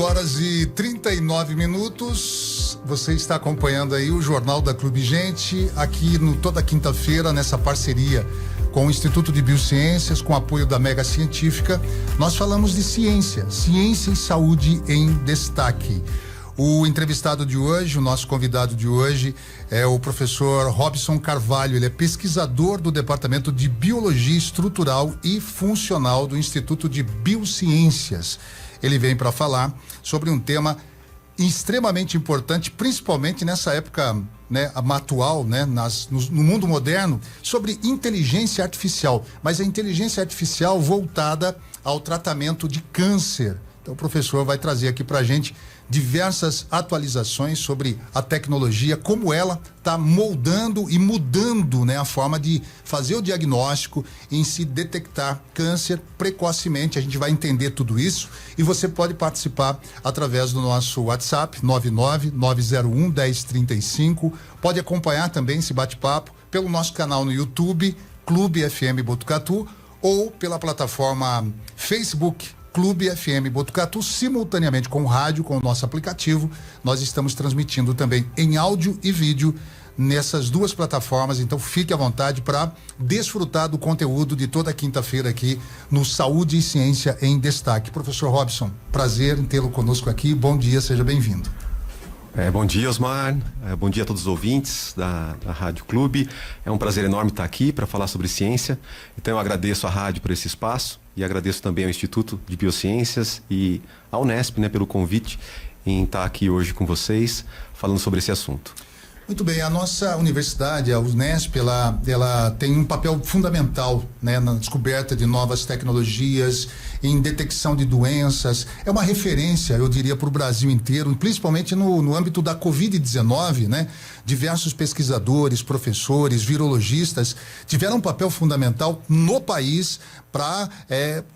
8h39. Você está acompanhando aí o Jornal da Clube Gente, aqui no toda quinta-feira, nessa parceria com o Instituto de Biociências, com apoio da Mega Científica. Nós falamos de ciência e saúde em destaque. O entrevistado de hoje, o nosso convidado de hoje, é o professor Robson Carvalho. Ele é pesquisador do Departamento de Biologia Estrutural e Funcional do Instituto de Biociências. Ele vem para falar sobre um tema extremamente importante, principalmente nessa época, né, atual, né, no mundo moderno, sobre inteligência artificial, mas a inteligência artificial voltada ao tratamento de câncer. Então o professor vai trazer aqui para a gente diversas atualizações sobre a tecnologia, como ela está moldando e mudando, né, a forma de fazer o diagnóstico e em se detectar câncer precocemente. A gente vai entender tudo isso e você pode participar através do nosso WhatsApp 999011035. Pode acompanhar também esse bate-papo pelo nosso canal no YouTube, Clube FM Botucatu, ou pela plataforma Facebook Clube FM Botucatu, simultaneamente com o rádio, com o nosso aplicativo. Nós estamos transmitindo também em áudio e vídeo nessas duas plataformas, então fique à vontade para desfrutar do conteúdo de toda quinta-feira aqui no Saúde e Ciência em Destaque. Professor Robson, prazer em tê-lo conosco aqui. Bom dia, seja bem-vindo. Bom dia, Osmar. Bom dia a todos os ouvintes da Rádio Clube. É um prazer enorme estar aqui para falar sobre ciência. Então eu agradeço à rádio por esse espaço e agradeço também ao Instituto de Biociências e à Unesp, né, pelo convite em estar aqui hoje com vocês falando sobre esse assunto. Muito bem, a nossa universidade, a Unesp, ela tem um papel fundamental, né, na descoberta de novas tecnologias, em detecção de doenças. É uma referência, eu diria, para o Brasil inteiro, principalmente no âmbito da Covid-19, né? Diversos pesquisadores, professores, virologistas tiveram um papel fundamental no país para,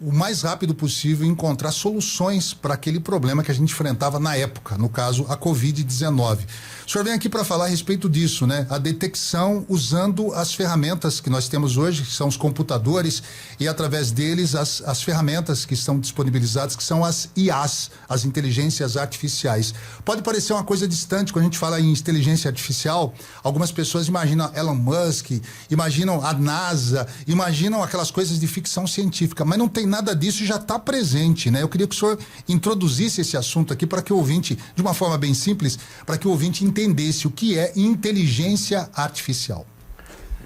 o mais rápido possível, encontrar soluções para aquele problema que a gente enfrentava na época, no caso, a Covid-19. O senhor vem aqui para falar a respeito disso, né? A detecção usando as ferramentas que nós temos hoje, que são os computadores, e através deles as ferramentas que estão disponibilizadas, que são as IAs, as inteligências artificiais. Pode parecer uma coisa distante quando a gente fala em inteligência artificial. Algumas pessoas imaginam Elon Musk, imaginam a NASA, imaginam aquelas coisas de ficção científica, mas não tem nada disso e já está presente, né? Eu queria que o senhor introduzisse esse assunto aqui para que o ouvinte, de uma forma bem simples, para que o ouvinte entendesse o que é inteligência artificial.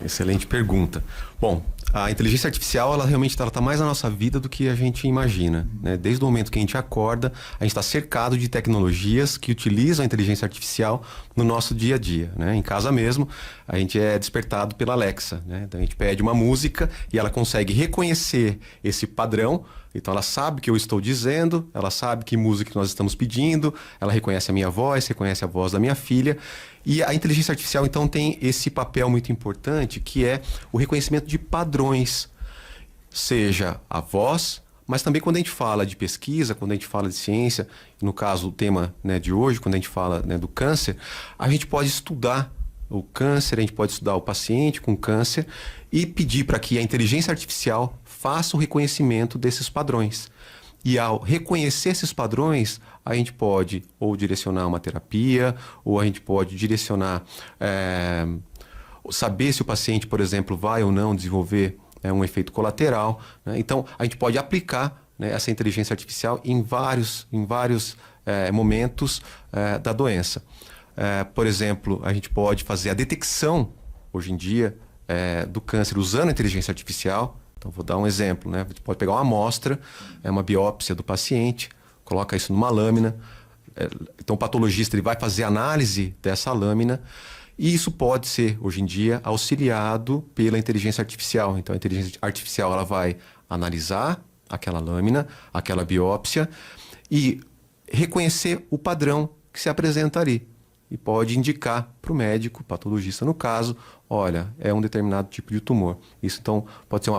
Excelente pergunta. Bom, a inteligência artificial, ela realmente está mais na nossa vida do que a gente imagina, né? Desde o momento que a gente acorda, a gente está cercado de tecnologias que utilizam a inteligência artificial no nosso dia a dia, né? Em casa mesmo, a gente é despertado pela Alexa, né? Então a gente pede uma música e ela consegue reconhecer esse padrão. Então ela sabe o que eu estou dizendo, ela sabe que música que nós estamos pedindo, ela reconhece a minha voz, reconhece a voz da minha filha. E a inteligência artificial, então, tem esse papel muito importante, que é o reconhecimento de padrões, seja a voz, mas também quando a gente fala de pesquisa, quando a gente fala de ciência, no caso o tema, né, de hoje, quando a gente fala, né, do câncer, a gente pode estudar o câncer, a gente pode estudar o paciente com câncer e pedir para que a inteligência artificial faça o reconhecimento desses padrões. E ao reconhecer esses padrões, a gente pode ou direcionar uma terapia, ou a gente pode direcionar, saber se o paciente, por exemplo, vai ou não desenvolver um efeito colateral, né? Então, a gente pode aplicar, né, essa inteligência artificial em vários momentos da doença. Por exemplo, a gente pode fazer a detecção, hoje em dia, do câncer usando a inteligência artificial. Então, vou dar um exemplo, né? Você pode pegar uma amostra, uma biópsia do paciente, coloca isso numa lâmina. Então, o patologista ele vai fazer análise dessa lâmina e isso pode ser, hoje em dia, auxiliado pela inteligência artificial. Então, a inteligência artificial ela vai analisar aquela lâmina, aquela biópsia e reconhecer o padrão que se apresenta ali. E pode indicar para o médico, patologista no caso, olha, é um determinado tipo de tumor. Isso, então, pode ser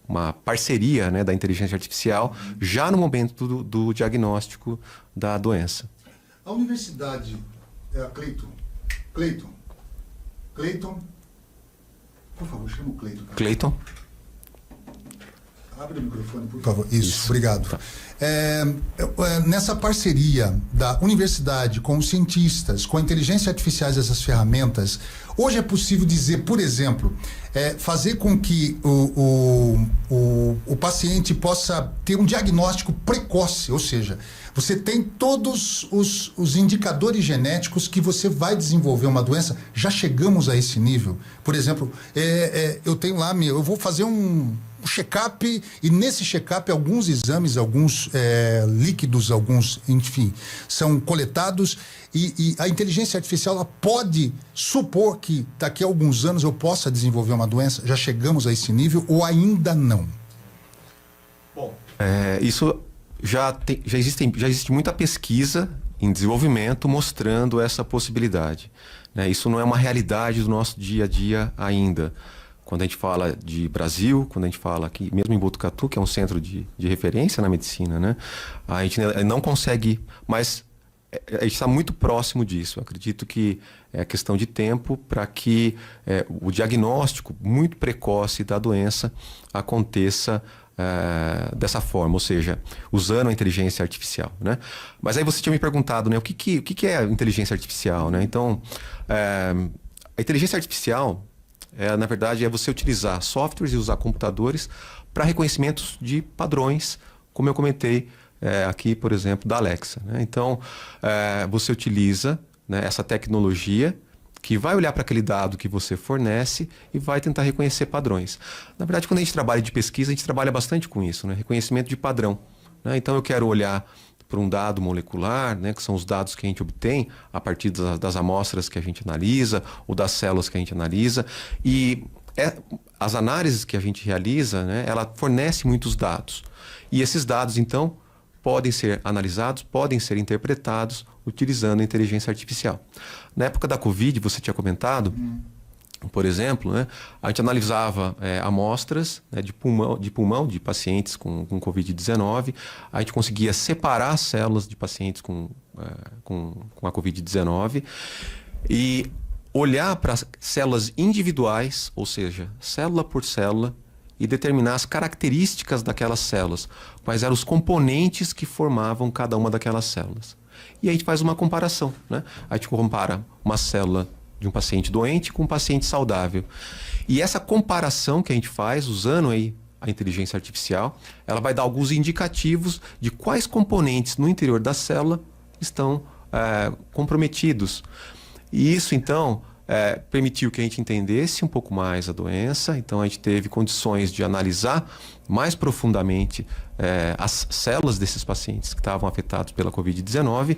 uma parceria, né, da inteligência artificial já no momento do diagnóstico da doença. A universidade, Cleiton, por favor, chama o Cleiton. Cleiton? Abre o microfone, por favor. Isso. Obrigado. Tá. Nessa parceria da universidade com os cientistas, com a inteligência artificial, essas ferramentas, hoje é possível dizer, por exemplo, fazer com que o paciente possa ter um diagnóstico precoce, ou seja, você tem todos os indicadores genéticos que você vai desenvolver uma doença. Já chegamos a esse nível. Por exemplo, eu tenho lá, eu vou fazer um check-up, e nesse check-up alguns exames, alguns líquidos, alguns, enfim, são coletados, e a inteligência artificial ela pode supor que daqui a alguns anos eu possa desenvolver uma doença. Já chegamos a esse nível ou ainda não? Bom, isso já existe muita pesquisa em desenvolvimento mostrando essa possibilidade, né? Isso não é uma realidade do nosso dia a dia ainda. Quando a gente fala de Brasil, quando a gente fala aqui, mesmo em Botucatu, que é um centro de referência na medicina, né? A gente não consegue, mas a gente está muito próximo disso. Eu acredito que é questão de tempo para que o diagnóstico muito precoce da doença aconteça dessa forma, ou seja, usando a inteligência artificial, né? Mas aí você tinha me perguntado, né, o que é a inteligência artificial, né? Então, a inteligência artificial, na verdade, é você utilizar softwares e usar computadores para reconhecimentos de padrões, como eu comentei aqui, por exemplo, da Alexa, né? Então, você utiliza, né, essa tecnologia que vai olhar para aquele dado que você fornece e vai tentar reconhecer padrões. Na verdade, quando a gente trabalha de pesquisa, a gente trabalha bastante com isso, né? Reconhecimento de padrão, né? Então, eu quero olhar para um dado molecular, né, que são os dados que a gente obtém a partir das amostras que a gente analisa ou das células que a gente analisa. E as análises que a gente realiza, né, ela fornece muitos dados. E esses dados, então, podem ser analisados, podem ser interpretados utilizando a inteligência artificial. Na época da Covid, você tinha comentado, por exemplo, né, a gente analisava amostras, né, de pulmão de pacientes com Covid-19. A gente conseguia separar células de pacientes com a Covid-19 e olhar para as células individuais, ou seja, célula por célula, e determinar as características daquelas células, quais eram os componentes que formavam cada uma daquelas células. E aí a gente faz uma comparação, né? A gente compara uma célula de um paciente doente com um paciente saudável. E essa comparação que a gente faz, usando aí a inteligência artificial, ela vai dar alguns indicativos de quais componentes no interior da célula estão comprometidos. E isso, então, permitiu que a gente entendesse um pouco mais a doença. Então, a gente teve condições de analisar mais profundamente as células desses pacientes que estavam afetados pela Covid-19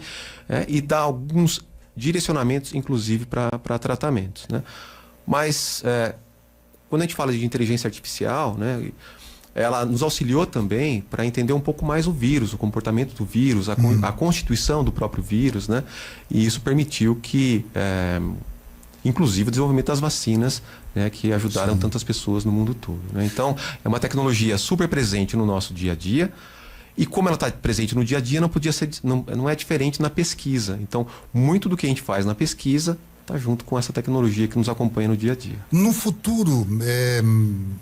e dar alguns direcionamentos, inclusive, para tratamentos, né? Mas, quando a gente fala de inteligência artificial, né, ela nos auxiliou também para entender um pouco mais o vírus, o comportamento do vírus, a constituição do próprio vírus, né? E isso permitiu que, inclusive, o desenvolvimento das vacinas, né, que ajudaram tantas pessoas no mundo todo, né? Então, é uma tecnologia super presente no nosso dia a dia. E como ela está presente no dia a dia, não é diferente na pesquisa. Então, muito do que a gente faz na pesquisa está junto com essa tecnologia que nos acompanha no dia a dia. No futuro,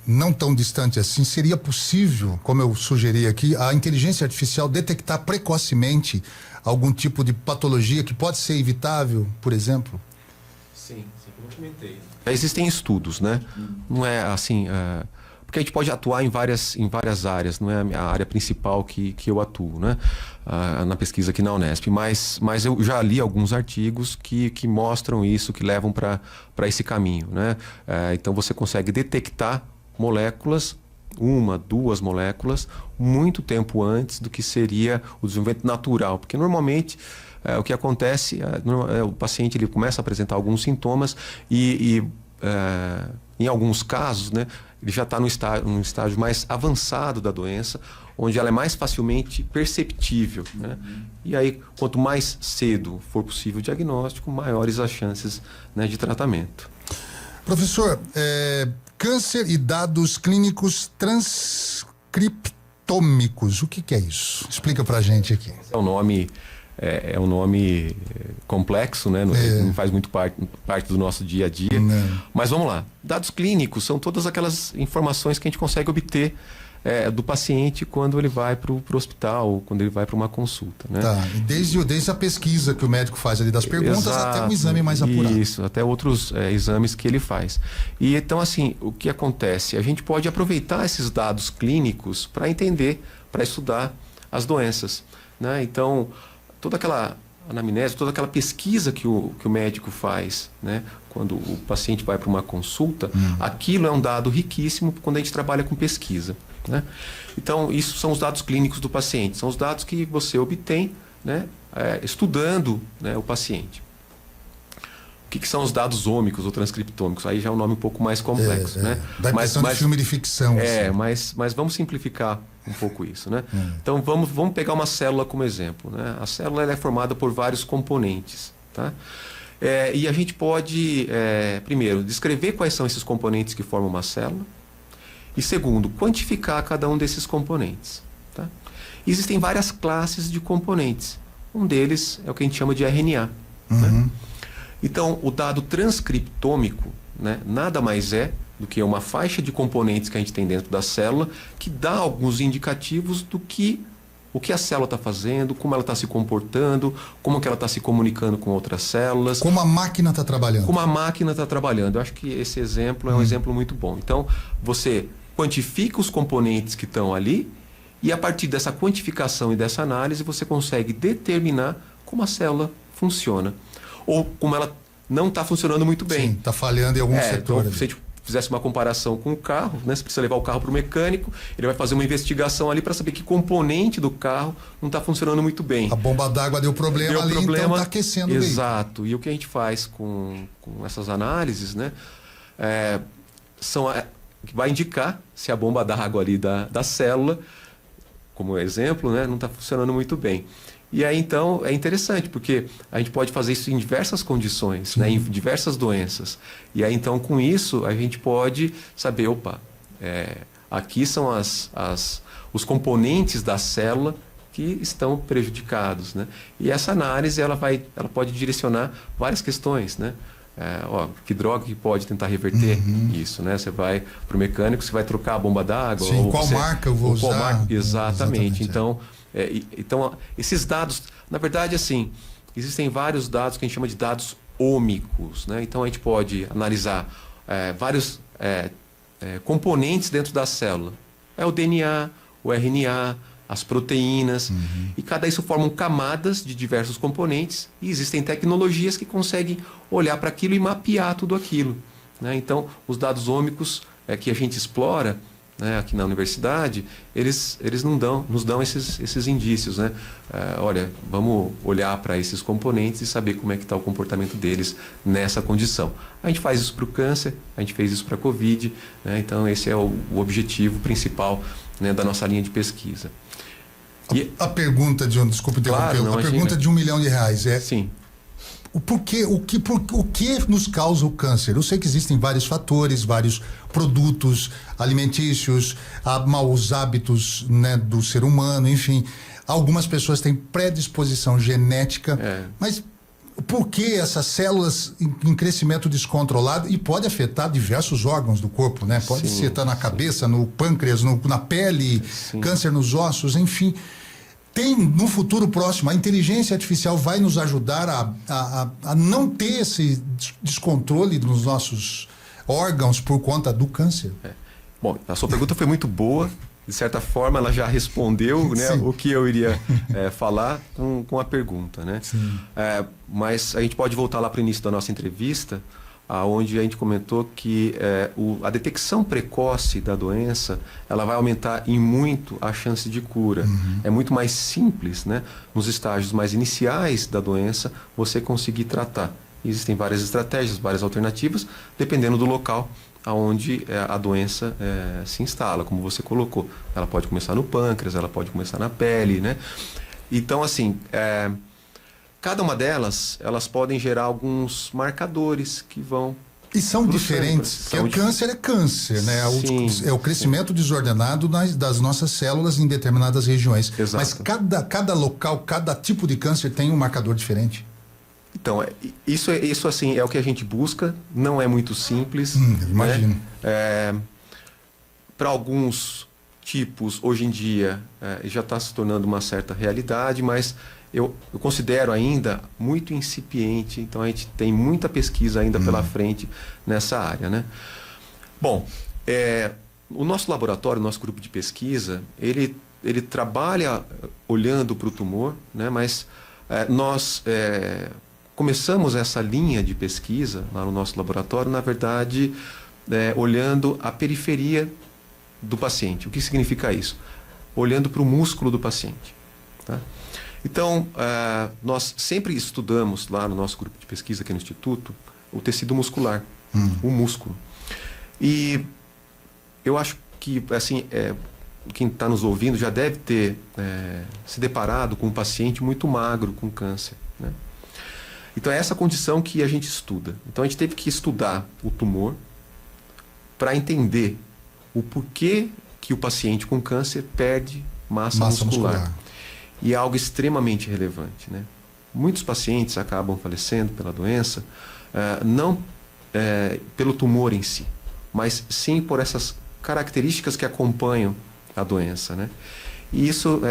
não tão distante assim, seria possível, como eu sugeri aqui, a inteligência artificial detectar precocemente algum tipo de patologia que pode ser evitável, por exemplo? Sim, como eu comentei. Existem estudos, né? Não é assim... Porque a gente pode atuar em várias áreas, não é a área principal que eu atuo, né? Na pesquisa aqui na Unesp, mas eu já li alguns artigos que mostram isso, que levam para esse caminho, né? Então você consegue detectar moléculas, 1, 2 moléculas, muito tempo antes do que seria o desenvolvimento natural, porque normalmente o que acontece, o paciente ele começa a apresentar alguns sintomas e em alguns casos, né, ele já está num estágio mais avançado da doença, onde ela é mais facilmente perceptível, né? E aí, quanto mais cedo for possível o diagnóstico, maiores as chances, né, de tratamento. Professor, câncer e dados clínicos transcriptômicos, o que é isso? Explica pra gente aqui. É um nome complexo, né? Não faz muito parte do nosso dia a dia. Mas vamos lá. Dados clínicos são todas aquelas informações que a gente consegue obter do paciente quando ele vai para o hospital, quando ele vai para uma consulta, né? Tá. E desde a pesquisa que o médico faz ali das perguntas, até um exame mais apurado. Isso, até outros exames que ele faz. E então, assim, o que acontece? A gente pode aproveitar esses dados clínicos para entender, para estudar as doenças, né? Então, toda aquela anamnese, toda aquela pesquisa que o médico faz, né? Quando o paciente vai para uma consulta, aquilo é um dado riquíssimo quando a gente trabalha com pesquisa, né? Então, isso são os dados clínicos do paciente, são os dados que você obtém, né? Estudando, né, o paciente. O que são os dados ômicos ou transcriptômicos? Aí já é um nome um pouco mais complexo, né? Da impressão de filme de ficção. Mas vamos simplificar um pouco isso, né? Então vamos pegar uma célula como exemplo, né? A célula ela é formada por vários componentes, tá? E a gente pode, primeiro, descrever quais são esses componentes que formam uma célula e, segundo, quantificar cada um desses componentes, tá? Existem várias classes de componentes. Um deles é o que a gente chama de RNA, né? Então, o dado transcriptômico, né, nada mais é do que uma faixa de componentes que a gente tem dentro da célula que dá alguns indicativos do que o que a célula está fazendo, como ela está se comportando, como que ela está se comunicando com outras células. Como a máquina está trabalhando. Como a máquina está trabalhando. Eu acho que esse exemplo é um exemplo muito bom. Então, você quantifica os componentes que estão ali e, a partir dessa quantificação e dessa análise, você consegue determinar como a célula funciona. Ou como ela não está funcionando muito bem. Sim, está falhando em alguns setores. Então, se a gente fizesse uma comparação com o carro, né? Você precisa levar o carro para o mecânico, ele vai fazer uma investigação ali para saber que componente do carro não está funcionando muito bem. A bomba d'água deu problema então está aquecendo o veículo. Exato. E o que a gente faz com essas análises, né? Que vai indicar se a bomba d'água ali da célula, como exemplo, né, não está funcionando muito bem. E aí, então, é interessante, porque a gente pode fazer isso em diversas condições, né, em diversas doenças. E aí, então, com isso, a gente pode saber, aqui são os componentes da célula que estão prejudicados, né? E essa análise, ela pode direcionar várias questões, né? Que droga que pode tentar reverter isso, né? Você vai para o mecânico, você vai trocar a bomba d'água. Sim, qual marca eu vou usar? Exatamente. Então, esses dados, na verdade, assim, existem vários dados que a gente chama de dados ômicos, né? Então, a gente pode analisar vários componentes dentro da célula. É o DNA, o RNA, as proteínas, e cada isso formam camadas de diversos componentes, e existem tecnologias que conseguem olhar para aquilo e mapear tudo aquilo, né? Então, os dados ômicos que a gente explora, né, aqui na universidade, eles nos dão esses indícios, né? Olha, vamos olhar para esses componentes e saber como é que está o comportamento deles nessa condição. A gente faz isso para o câncer, a gente fez isso para a Covid, né? Então esse é o objetivo principal, né, da nossa linha de pesquisa. A pergunta de desculpa interromper, claro, a pergunta de R$1 milhão é: sim. O que nos causa o câncer? Eu sei que existem vários fatores, vários produtos alimentícios, maus hábitos, né, do ser humano, enfim. Algumas pessoas têm predisposição genética, mas por que essas células em crescimento descontrolado e pode afetar diversos órgãos do corpo, né? Pode estar na cabeça, no pâncreas, na pele, câncer nos ossos, enfim. No futuro próximo, a inteligência artificial vai nos ajudar a não ter esse descontrole dos nossos órgãos por conta do câncer? Bom, a sua pergunta foi muito boa. De certa forma, ela já respondeu, né, o que eu iria falar com a pergunta, né? Mas a gente pode voltar lá para o início da nossa entrevista, onde a gente comentou que a detecção precoce da doença, ela vai aumentar em muito a chance de cura. É muito mais simples, né, nos estágios mais iniciais da doença, você conseguir tratar. Existem várias estratégias, várias alternativas, dependendo do local onde a doença se instala, como você colocou. Ela pode começar no pâncreas, ela pode começar na pele, né? Então, assim, cada uma delas, elas podem gerar alguns marcadores que vão... E são diferentes, porque o câncer é câncer, né? É o crescimento desordenado das nossas células em determinadas regiões. Exato. Mas cada local, cada tipo de câncer tem um marcador diferente. Então, isso assim, é o que a gente busca, não é muito simples. Imagino. Para alguns tipos, hoje em dia, já está se tornando uma certa realidade, mas eu considero ainda muito incipiente, então a gente tem muita pesquisa ainda pela frente nessa área, né? Bom, o nosso laboratório, o nosso grupo de pesquisa, ele trabalha olhando para o tumor, né? Mas nós começamos essa linha de pesquisa lá no nosso laboratório, na verdade, olhando a periferia do paciente. O que significa isso? Olhando para o músculo do paciente. Tá? Então, nós sempre estudamos lá no nosso grupo de pesquisa aqui no Instituto o tecido muscular, o músculo. E eu acho que, assim, quem está nos ouvindo já deve ter se deparado com um paciente muito magro com câncer, né? Então, é essa condição que a gente estuda. Então, a gente teve que estudar o tumor para entender o porquê que o paciente com câncer perde massa muscular. E é algo extremamente relevante, né? Muitos pacientes acabam falecendo pela doença, não pelo tumor em si, mas sim por essas características que acompanham a doença, né? E isso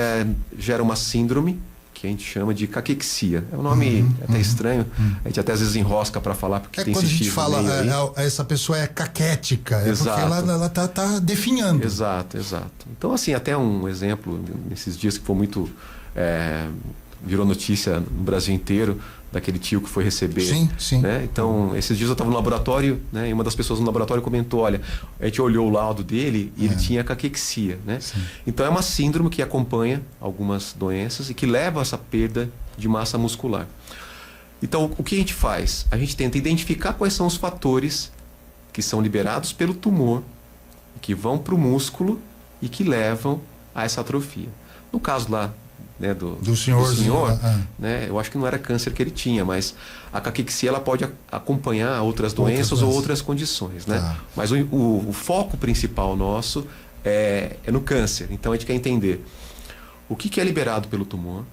gera uma síndrome que a gente chama de caquexia. É um nome até estranho, a gente até às vezes enrosca para falar, porque tem quando a gente esse fala, meio aí. essa pessoa é caquética, Exato. porque ela tá definhando. Exato. Então, assim, até um exemplo, nesses dias que foi muito... virou notícia no Brasil inteiro, daquele tio que foi receber. Sim. Né? Então, esses dias eu estava no laboratório, né, e uma das pessoas no laboratório comentou, olha, a gente olhou o laudo dele e ele tinha caquexia. Né? Então, é uma síndrome que acompanha algumas doenças e que leva a essa perda de massa muscular. Então, o que a gente faz? A gente tenta identificar quais são os fatores que são liberados pelo tumor, que vão para o músculo e que levam a essa atrofia. No caso lá, né, do senhor, né, eu acho que não era câncer que ele tinha, mas a caquexia ela pode acompanhar outras doenças ou outras condições, né? Mas o foco principal nosso é no câncer. Então a gente quer entender o que é liberado pelo tumor,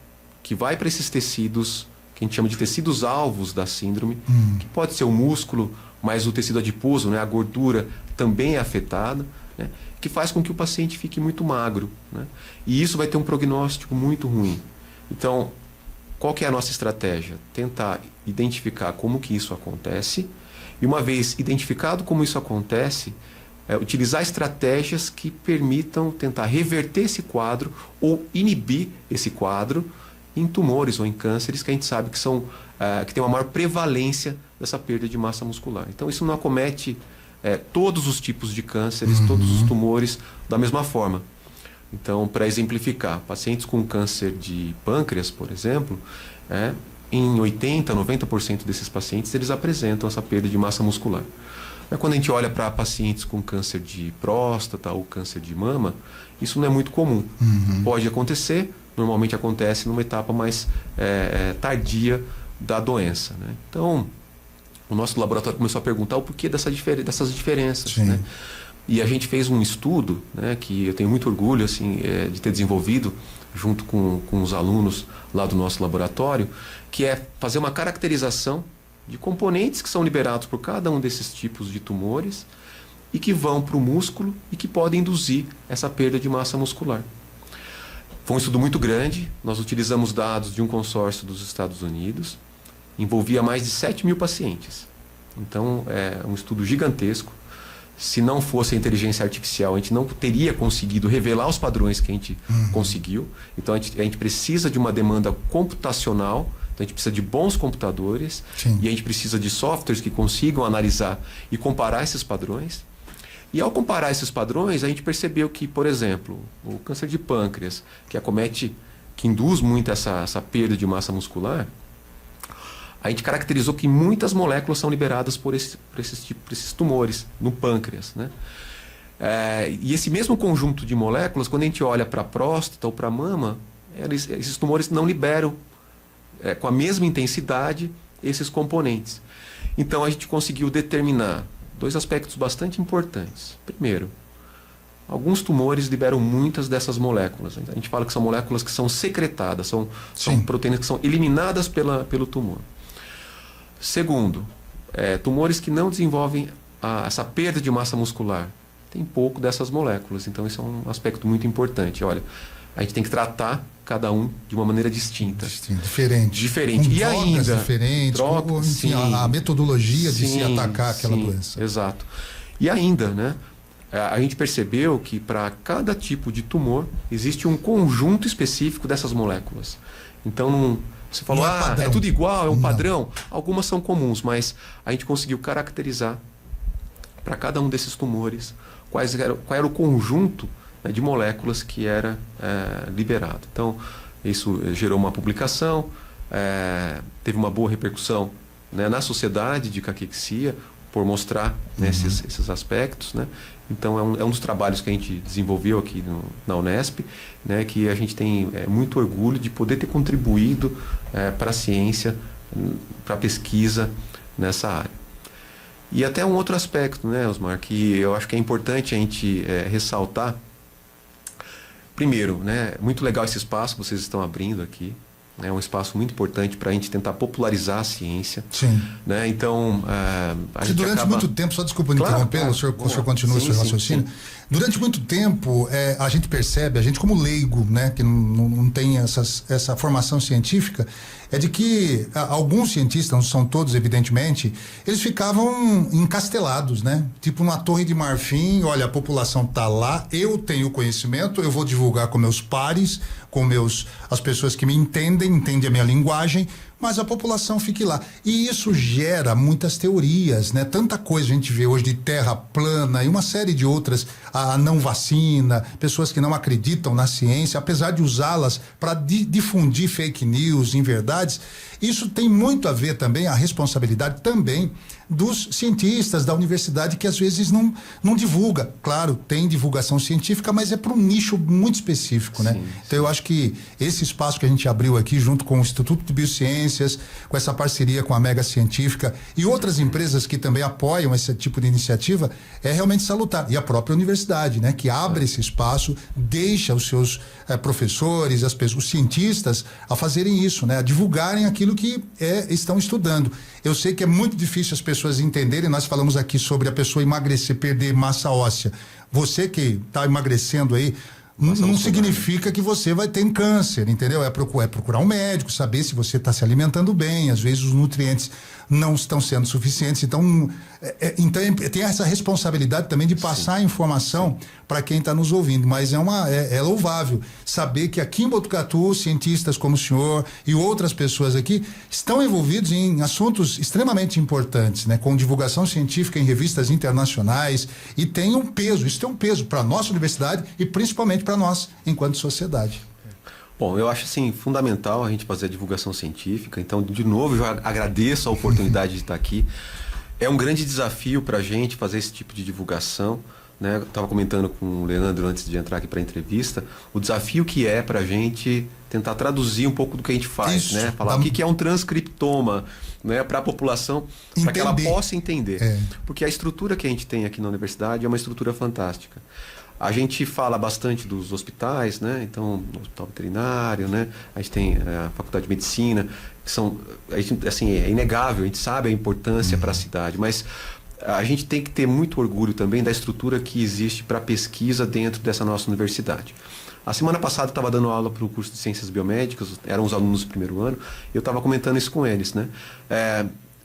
que vai para esses tecidos que a gente chama de tecidos alvos da síndrome, que pode ser o músculo, mas o tecido adiposo, né, a gordura também é afetada, né, que faz com que o paciente fique muito magro, né? E isso vai ter um prognóstico muito ruim. Então, qual que é a nossa estratégia? Tentar identificar como que isso acontece e, uma vez identificado como isso acontece, utilizar estratégias que permitam tentar reverter esse quadro ou inibir esse quadro em tumores ou em cânceres que a gente sabe que são que tem uma maior prevalência dessa perda de massa muscular. Então, isso não acomete todos os tipos de cânceres, todos os tumores da mesma forma. Então, para exemplificar, pacientes com câncer de pâncreas, por exemplo, em 80%, 90% desses pacientes, eles apresentam essa perda de massa muscular. Mas quando a gente olha para pacientes com câncer de próstata ou câncer de mama, isso não é muito comum. Pode acontecer, normalmente acontece numa etapa mais tardia da doença, né? Então, o nosso laboratório começou a perguntar o porquê dessas diferenças, né? E a gente fez um estudo, né, que eu tenho muito orgulho assim, de ter desenvolvido junto com os alunos lá do nosso laboratório, que é fazer uma caracterização de componentes que são liberados por cada um desses tipos de tumores e que vão para o músculo e que podem induzir essa perda de massa muscular. Foi um estudo muito grande, nós utilizamos dados de um consórcio dos Estados Unidos, envolvia mais de 7.000 pacientes. Então, é um estudo gigantesco. Se não fosse a inteligência artificial, a gente não teria conseguido revelar os padrões que a gente conseguiu. Então, a gente precisa de uma demanda computacional, então a gente precisa de bons computadores, e a gente precisa de softwares que consigam analisar e comparar esses padrões. E ao comparar esses padrões, a gente percebeu que, por exemplo, o câncer de pâncreas, que induz muito essa perda de massa muscular, a gente caracterizou que muitas moléculas são liberadas por esses tumores no pâncreas, né? E esse mesmo conjunto de moléculas, quando a gente olha para a próstata ou para a mama, esses tumores não liberam com a mesma intensidade esses componentes. Então a gente conseguiu determinar dois aspectos bastante importantes. Primeiro, alguns tumores liberam muitas dessas moléculas. A gente fala que são moléculas que são secretadas, são proteínas que são eliminadas pelo tumor. Segundo, tumores que não desenvolvem essa perda de massa muscular. tem pouco dessas moléculas. Então, isso é um aspecto muito importante. Olha, a gente tem que tratar cada um de uma maneira distinta. Diferente. Com e drogas ainda diferentes, enfim, a metodologia de se atacar aquela doença. Exato. E ainda, né? A gente percebeu que para cada tipo de tumor existe um conjunto específico dessas moléculas. Então, você falou, é tudo igual, é um padrão. Algumas são comuns, mas a gente conseguiu caracterizar para cada um desses tumores qual era o conjunto, né, de moléculas que era liberado. Então, isso gerou uma publicação, teve uma boa repercussão, né, na sociedade de caquexia, por mostrar, né, esses aspectos, né? Então, é um dos trabalhos que a gente desenvolveu aqui na Unesp, né, que a gente tem muito orgulho de poder ter contribuído para a ciência, para a pesquisa nessa área. E até um outro aspecto, né, Osmar, que eu acho que é importante a gente ressaltar. Primeiro, né, muito legal esse espaço que vocês estão abrindo aqui. É um espaço muito importante para a gente tentar popularizar a ciência. Sim. Né? Então, a gente durante muito tempo, só desculpa interrompê-lo, o senhor continua o seu raciocínio. Sim. Durante muito tempo, a gente percebe, a gente como leigo, né, que não tem essa formação científica, é de que alguns cientistas, não são todos evidentemente, eles ficavam encastelados, né? Tipo numa torre de marfim, olha, a população está lá, eu tenho conhecimento, eu vou divulgar com meus pares, com as pessoas que me entendem a minha linguagem, mas a população fique lá. E isso gera muitas teorias, né? Tanta coisa a gente vê hoje de terra plana e uma série de outras, a não vacina, pessoas que não acreditam na ciência, apesar de usá-las para difundir fake news, inverdades. Isso tem muito a ver também, a responsabilidade também dos cientistas da universidade, que às vezes não divulga. Claro, tem divulgação científica, mas é para um nicho muito específico, né? Sim. Então eu acho que esse espaço que a gente abriu aqui, junto com o Instituto de Biociências, com essa parceria com a Mega Científica e outras empresas que também apoiam esse tipo de iniciativa, é realmente salutar. E a própria universidade, né? Que abre esse espaço, deixa os seus professores, os cientistas a fazerem isso, né? A divulgarem aquilo que estão estudando. Eu sei que é muito difícil as pessoas entenderem, nós falamos aqui sobre a pessoa emagrecer, perder massa óssea. Você que está emagrecendo aí, não significa que você vai ter câncer, entendeu? É procurar um médico, saber se você está se alimentando bem, às vezes os nutrientes não estão sendo suficientes, então tem essa responsabilidade também de passar a informação para quem está nos ouvindo, mas é louvável saber que aqui em Botucatu, cientistas como o senhor e outras pessoas aqui estão envolvidos em assuntos extremamente importantes, né? Com divulgação científica em revistas internacionais, e isso tem um peso para a nossa universidade e principalmente para nós enquanto sociedade. Bom, eu acho assim fundamental a gente fazer a divulgação científica. Então, de novo, eu agradeço a oportunidade de estar aqui. É um grande desafio para a gente fazer esse tipo de divulgação, né? Eu estava comentando com o Leandro antes de entrar aqui para a entrevista, o desafio que é para a gente tentar traduzir um pouco do que a gente faz, isso, né? Falar o que é um transcriptoma, né? Para a população, para que ela possa entender. Porque a estrutura que a gente tem aqui na universidade é uma estrutura fantástica. A gente fala bastante dos hospitais, né? Então, o hospital veterinário, né? A gente tem a Faculdade de Medicina, que são, assim, é inegável, a gente sabe a importância para a cidade, mas a gente tem que ter muito orgulho também da estrutura que existe para pesquisa dentro dessa nossa universidade. A semana passada eu estava dando aula para o curso de Ciências Biomédicas, eram os alunos do primeiro ano, e eu estava comentando isso com eles, né?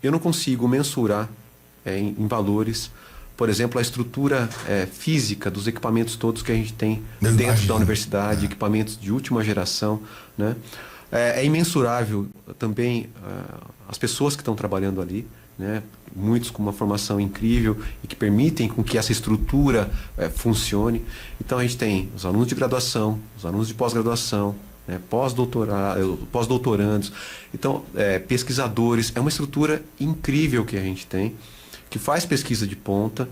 Eu não consigo mensurar em valores, por exemplo, a estrutura física dos equipamentos todos que a gente tem dentro da universidade, equipamentos de última geração, né? É imensurável também as pessoas que estão trabalhando ali, né? Muitos com uma formação incrível e que permitem com que essa estrutura funcione. Então a gente tem os alunos de graduação, os alunos de pós-graduação, né? Pós-doutorandos, então pesquisadores. É uma estrutura incrível que a gente tem, que faz pesquisa de ponta,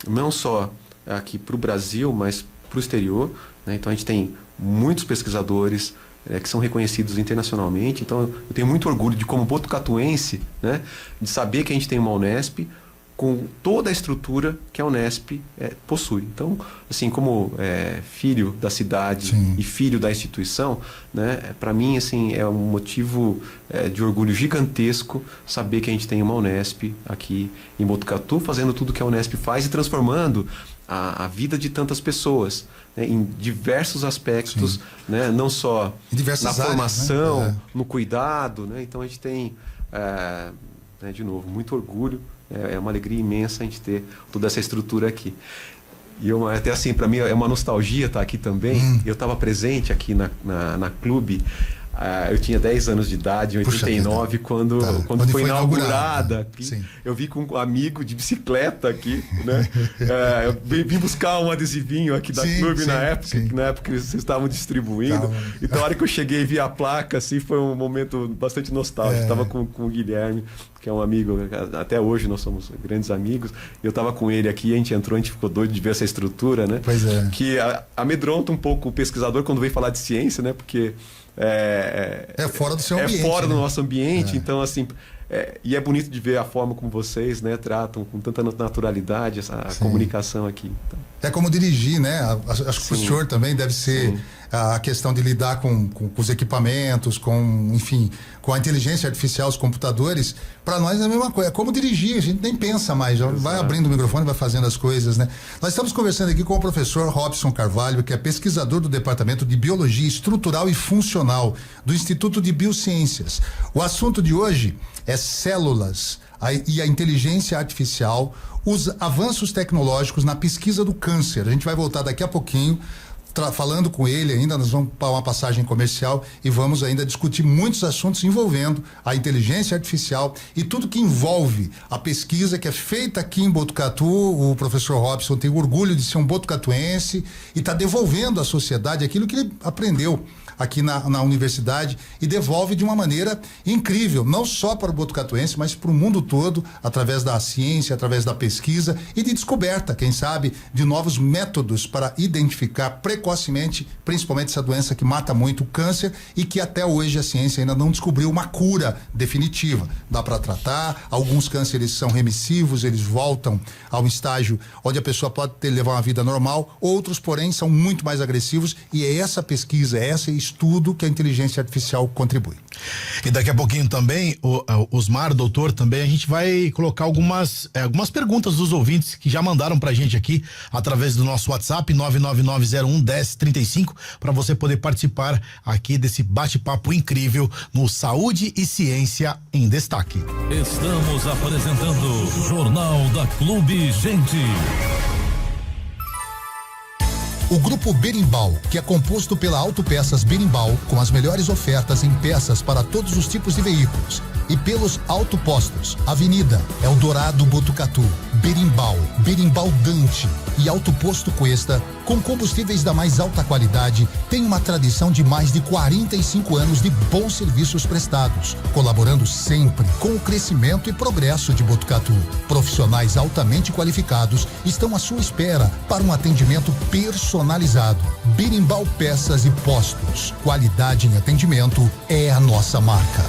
não só aqui para o Brasil, mas para o exterior, né? Então a gente tem muitos pesquisadores que são reconhecidos internacionalmente. Então eu tenho muito orgulho de, como botucatuense, né, de saber que a gente tem uma Unesp com toda a estrutura que a Unesp possui. Então, assim, como filho da cidade Sim. e filho da instituição, né, para mim, assim, é um motivo de orgulho gigantesco saber que a gente tem uma Unesp aqui em Botucatu, fazendo tudo que a Unesp faz e transformando a vida de tantas pessoas, né, em diversos aspectos, né, não só na áreas, formação, né? no cuidado, né, então a gente tem, né, de novo, muito orgulho, é uma alegria imensa a gente ter toda essa estrutura aqui. E até assim, para mim é uma nostalgia estar aqui também. Eu estava presente aqui na Clube. Eu tinha 10 anos de idade, em 89, quando foi inaugurada. Eu vi com um amigo de bicicleta aqui, né? Eu vim buscar um adesivinho aqui da Clube na época que vocês estavam distribuindo. Então, a hora que eu cheguei e vi a placa, assim, foi um momento bastante nostálgico. Estava com o Guilherme, que é um amigo, até hoje nós somos grandes amigos. Eu estava com ele aqui, a gente entrou, a gente ficou doido de ver essa estrutura, né? Pois é. Que amedronta um pouco o pesquisador quando vem falar de ciência, né? Porque fora do seu ambiente. É fora do né? nosso ambiente, então assim... e é bonito de ver a forma como vocês, né, tratam com tanta naturalidade a comunicação aqui. Então. É como dirigir, né? Acho que o senhor também deve ser a questão de lidar com os equipamentos, enfim, com a inteligência artificial, os computadores. Para nós é a mesma coisa. É como dirigir, a gente nem pensa mais. Já vai abrindo o microfone, vai fazendo as coisas, né? Nós estamos conversando aqui com o professor Robson Carvalho, que é pesquisador do Departamento de Biologia Estrutural e Funcional do Instituto de Biociências. O assunto de hoje é células e a inteligência artificial, os avanços tecnológicos na pesquisa do câncer. A gente vai voltar daqui a pouquinho falando com ele ainda, nós vamos para uma passagem comercial e vamos ainda discutir muitos assuntos envolvendo a inteligência artificial e tudo que envolve a pesquisa que é feita aqui em Botucatu. O professor Robson tem orgulho de ser um botucatuense e está devolvendo à sociedade aquilo que ele aprendeu aqui na universidade e devolve de uma maneira incrível, não só para o botucatuense, mas para o mundo todo, através da ciência, através da pesquisa e de descoberta, quem sabe, de novos métodos para identificar precocemente, principalmente essa doença que mata muito, o câncer, e que até hoje a ciência ainda não descobriu uma cura definitiva. Dá para tratar, alguns cânceres são remissivos, eles voltam a um estágio onde a pessoa pode levar uma vida normal, outros, porém, são muito mais agressivos, e é essa pesquisa, é esse estudo que a inteligência artificial contribui. E daqui a pouquinho também, o Osmar, doutor, também a gente vai colocar algumas perguntas dos ouvintes que já mandaram pra gente aqui através do nosso WhatsApp 999011035 para você poder participar aqui desse bate-papo incrível no Saúde e Ciência em Destaque. Estamos apresentando o Jornal da Clube Gente. O Grupo Berimbau, que é composto pela Autopeças Berimbau, com as melhores ofertas em peças para todos os tipos de veículos, e pelos autopostos Avenida, Eldorado Botucatu, Berimbau, Berimbau Dante e Autoposto Cuesta, com combustíveis da mais alta qualidade, tem uma tradição de mais de 45 anos de bons serviços prestados, colaborando sempre com o crescimento e progresso de Botucatu. Profissionais altamente qualificados estão à sua espera para um atendimento personalizado. Berimbau Peças e Postos. Qualidade em atendimento é a nossa marca.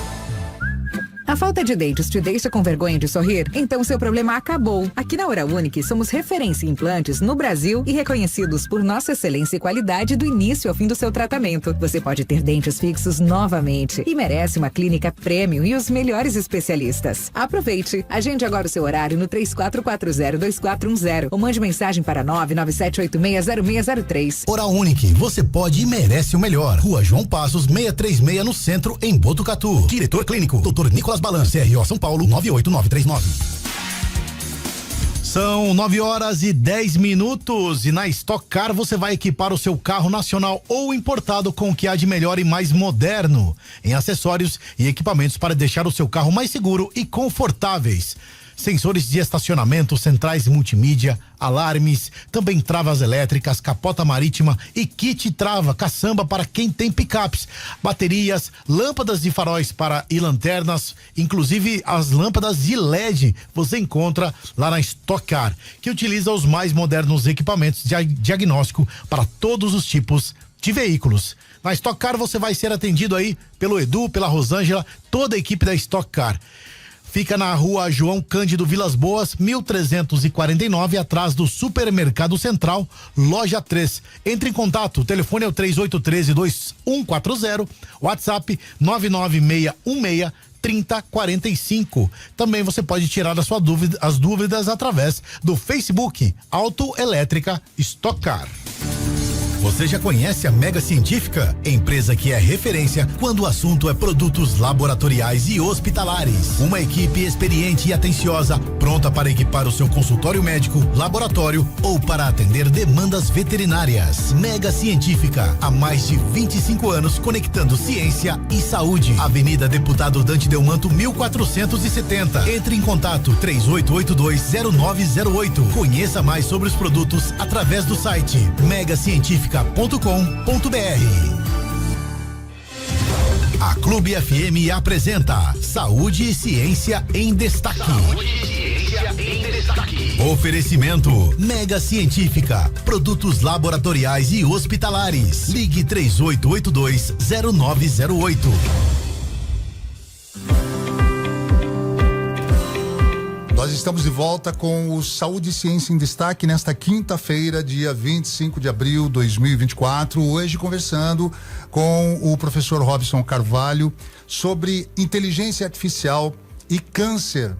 A falta de dentes te deixa com vergonha de sorrir? Então seu problema acabou. Aqui na Oral Unique somos referência em implantes no Brasil e reconhecidos por nossa excelência e qualidade do início ao fim do seu tratamento. Você pode ter dentes fixos novamente e merece uma clínica premium e os melhores especialistas. Aproveite. Agende agora o seu horário no 3440-2410 ou mande mensagem para 997860603. Oral Unique, você pode e merece o melhor. Rua João Passos, 636 no centro, em Botucatu. Diretor clínico, Dr. Nicolas Balan, CRO São Paulo, 98939. São 9h10 e na Stock Car você vai equipar o seu carro nacional ou importado com o que há de melhor e mais moderno em acessórios e equipamentos para deixar o seu carro mais seguro e confortáveis. Sensores de estacionamento, centrais multimídia, alarmes, também travas elétricas, capota marítima e kit trava, caçamba para quem tem picapes, baterias, lâmpadas de faróis e lanternas, inclusive as lâmpadas de LED você encontra lá na Stock Car, que utiliza os mais modernos equipamentos de diagnóstico para todos os tipos de veículos. Na Stock Car você vai ser atendido aí pelo Edu, pela Rosângela, toda a equipe da Stock Car. Fica na rua João Cândido Vilas Boas, 1349, atrás do Supermercado Central, loja 3. Entre em contato, o telefone é o 3813-2140, WhatsApp 99616-3045. Também você pode tirar as dúvidas através do Facebook Autoelétrica Stock Car. Você já conhece a Mega Científica? Empresa que é referência quando o assunto é produtos laboratoriais e hospitalares. Uma equipe experiente e atenciosa, pronta para equipar o seu consultório médico, laboratório ou para atender demandas veterinárias. Mega Científica, há mais de 25 anos conectando ciência e saúde. Avenida Deputado Dante Delmanto, 1470. Entre em contato 38820908. Conheça mais sobre os produtos através do site megacientifica.com.br. A Clube FM apresenta Saúde e Ciência em Destaque. Oferecimento Mega Científica, produtos laboratoriais e hospitalares. Ligue 38820908. Nós estamos de volta com o Saúde e Ciência em Destaque nesta quinta-feira, dia 25 de abril de 2024. Hoje conversando com o professor Robson Carvalho sobre inteligência artificial e câncer.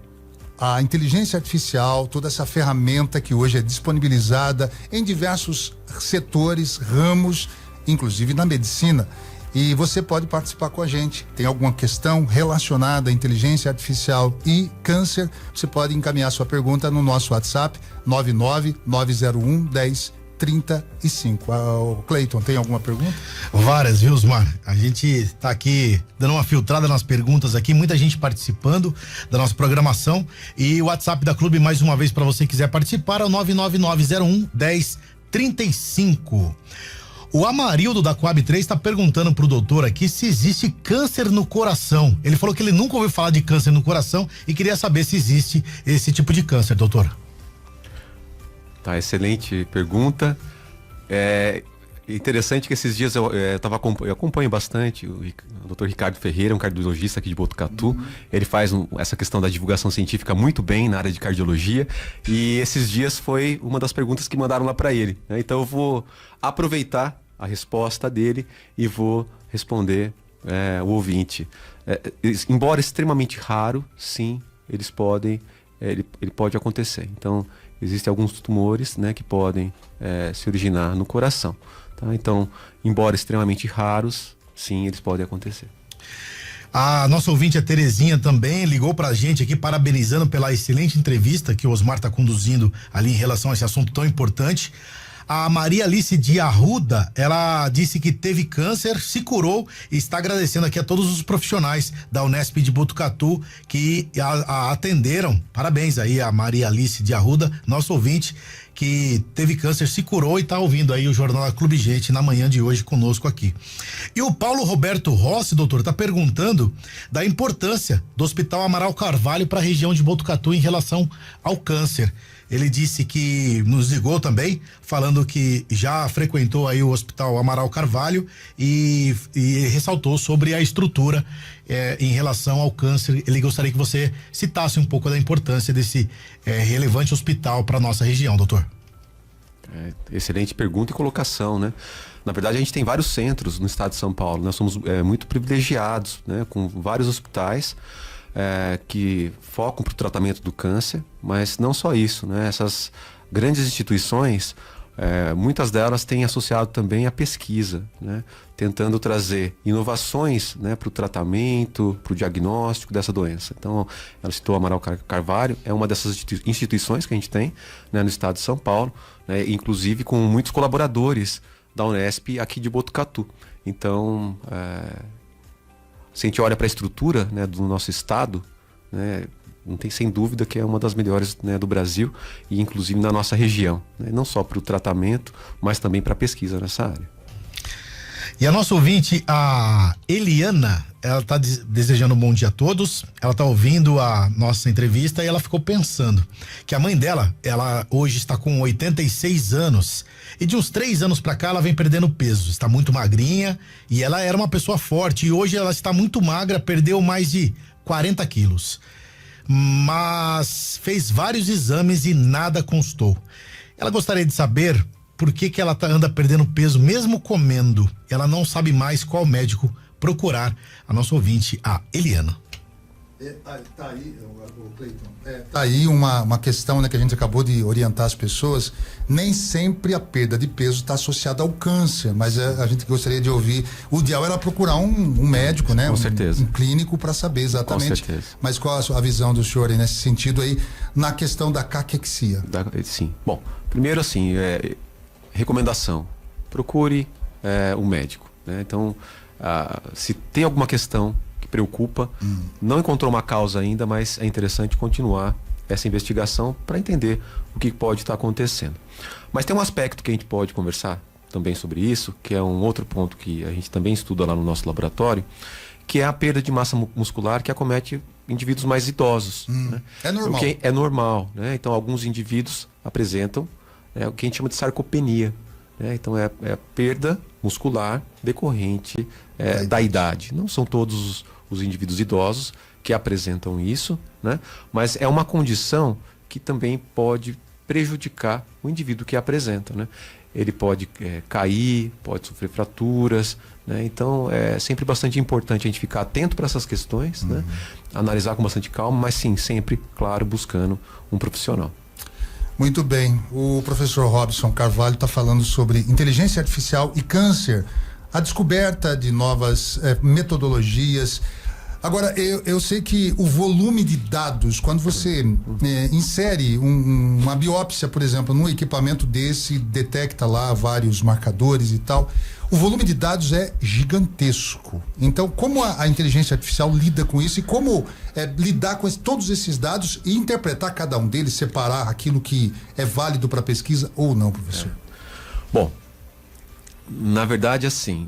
A inteligência artificial, toda essa ferramenta que hoje é disponibilizada em diversos setores, ramos, inclusive na medicina. E você pode participar com a gente. Tem alguma questão relacionada à inteligência artificial e câncer? Você pode encaminhar sua pergunta no nosso WhatsApp 999011035. Cleiton, tem alguma pergunta? Várias, viu, Osmar? A gente tá aqui dando uma filtrada nas perguntas aqui, muita gente participando da nossa programação. E o WhatsApp da Clube, mais uma vez, para você quiser participar, é o 999011035. O Amarildo da Coab 3 está perguntando pro doutor aqui se existe câncer no coração. Ele falou que ele nunca ouviu falar de câncer no coração e queria saber se existe esse tipo de câncer, doutor. Tá, excelente pergunta. É interessante que esses dias eu acompanho bastante o Dr. Ricardo Ferreira, um cardiologista aqui de Botucatu. Ele faz essa questão da divulgação científica muito bem na área de cardiologia, e esses dias foi uma das perguntas que mandaram lá para ele, né? Então eu vou aproveitar a resposta dele e vou responder o ouvinte. Embora extremamente raro, sim, eles podem, ele pode acontecer. Então, existem alguns tumores, né, que podem se originar no coração. Tá? Então, embora extremamente raros, sim, eles podem acontecer. A nossa ouvinte, a Terezinha, também ligou pra gente aqui, parabenizando pela excelente entrevista que o Osmar tá conduzindo ali em relação a esse assunto tão importante. A Maria Alice de Arruda, ela disse que teve câncer, se curou e está agradecendo aqui a todos os profissionais da Unesp de Botucatu que a atenderam. Parabéns aí a Maria Alice de Arruda, nosso ouvinte, que teve câncer, se curou e está ouvindo aí o Jornal da Clube Gente na manhã de hoje conosco aqui. E o Paulo Roberto Rossi, doutor, está perguntando da importância do Hospital Amaral Carvalho para a região de Botucatu em relação ao câncer. Ele disse que nos ligou também, falando que já frequentou aí o Hospital Amaral Carvalho e ressaltou sobre a estrutura em relação ao câncer. Ele gostaria que você citasse um pouco da importância desse relevante hospital para nossa região, doutor. Excelente pergunta e colocação, né? Na verdade, a gente tem vários centros no estado de São Paulo. Nós somos muito privilegiados, né? Com vários hospitais que focam para o tratamento do câncer, mas não só isso, né? Essas grandes instituições, muitas delas têm associado também a pesquisa, né? Tentando trazer inovações, né, para o tratamento, para o diagnóstico dessa doença. Então, ela citou Amaral Carvalho, é uma dessas instituições que a gente tem, né, no estado de São Paulo, né, inclusive com muitos colaboradores da Unesp aqui de Botucatu. Então, se a gente olha para a estrutura, né, do nosso estado, né, não tem sem dúvida que é uma das melhores, né, do Brasil e inclusive na nossa região, né, não só para o tratamento, mas também para a pesquisa nessa área. E a nossa ouvinte, a Eliana, ela está desejando um bom dia a todos. Ela está ouvindo a nossa entrevista e ela ficou pensando que a mãe dela, ela hoje está com 86 anos e de uns 3 anos para cá ela vem perdendo peso, está muito magrinha e ela era uma pessoa forte e hoje ela está muito magra, perdeu mais de 40 quilos. mas fez vários exames e nada constou. Ela gostaria de saber por que ela anda perdendo peso mesmo comendo. Ela não sabe mais qual médico procurar. A nossa ouvinte, a Eliana. Tá aí, Cleiton. Tá aí uma questão, né, que a gente acabou de orientar as pessoas. Nem sempre a perda de peso está associada ao câncer, mas a gente gostaria de ouvir. O ideal era procurar um médico, né? Com certeza. Um clínico para saber exatamente. Com certeza. Mas qual a visão do senhor aí nesse sentido aí, na questão da caquexia? Sim. Bom, primeiro assim, recomendação. Procure um médico, né? Então, se tem alguma questão que preocupa, não encontrou uma causa ainda, mas é interessante continuar essa investigação para entender o que pode estar acontecendo. Mas tem um aspecto que a gente pode conversar também sobre isso, que é um outro ponto que a gente também estuda lá no nosso laboratório, que é a perda de massa muscular que acomete indivíduos mais idosos. Né? É normal. O que é normal, né? Então, alguns indivíduos apresentam o que a gente chama de sarcopenia. Né? Então, é a perda muscular decorrente da idade. Não são todos os indivíduos idosos que apresentam isso, né? Mas é uma condição que também pode prejudicar o indivíduo que apresenta, né? Ele pode cair, pode sofrer fraturas, né? Então é sempre bastante importante a gente ficar atento para essas questões, né? Analisar com bastante calma, mas sim, sempre, claro, buscando um profissional. Muito bem, o professor Robson Carvalho está falando sobre inteligência artificial e câncer, a descoberta de novas metodologias. Agora, eu sei que o volume de dados, quando você insere uma biópsia, por exemplo, num equipamento desse, detecta lá vários marcadores e tal, o volume de dados é gigantesco. Então, como a inteligência artificial lida com isso e como lidar com todos esses dados e interpretar cada um deles, separar aquilo que é válido para pesquisa ou não, professor? Bom, na verdade, assim,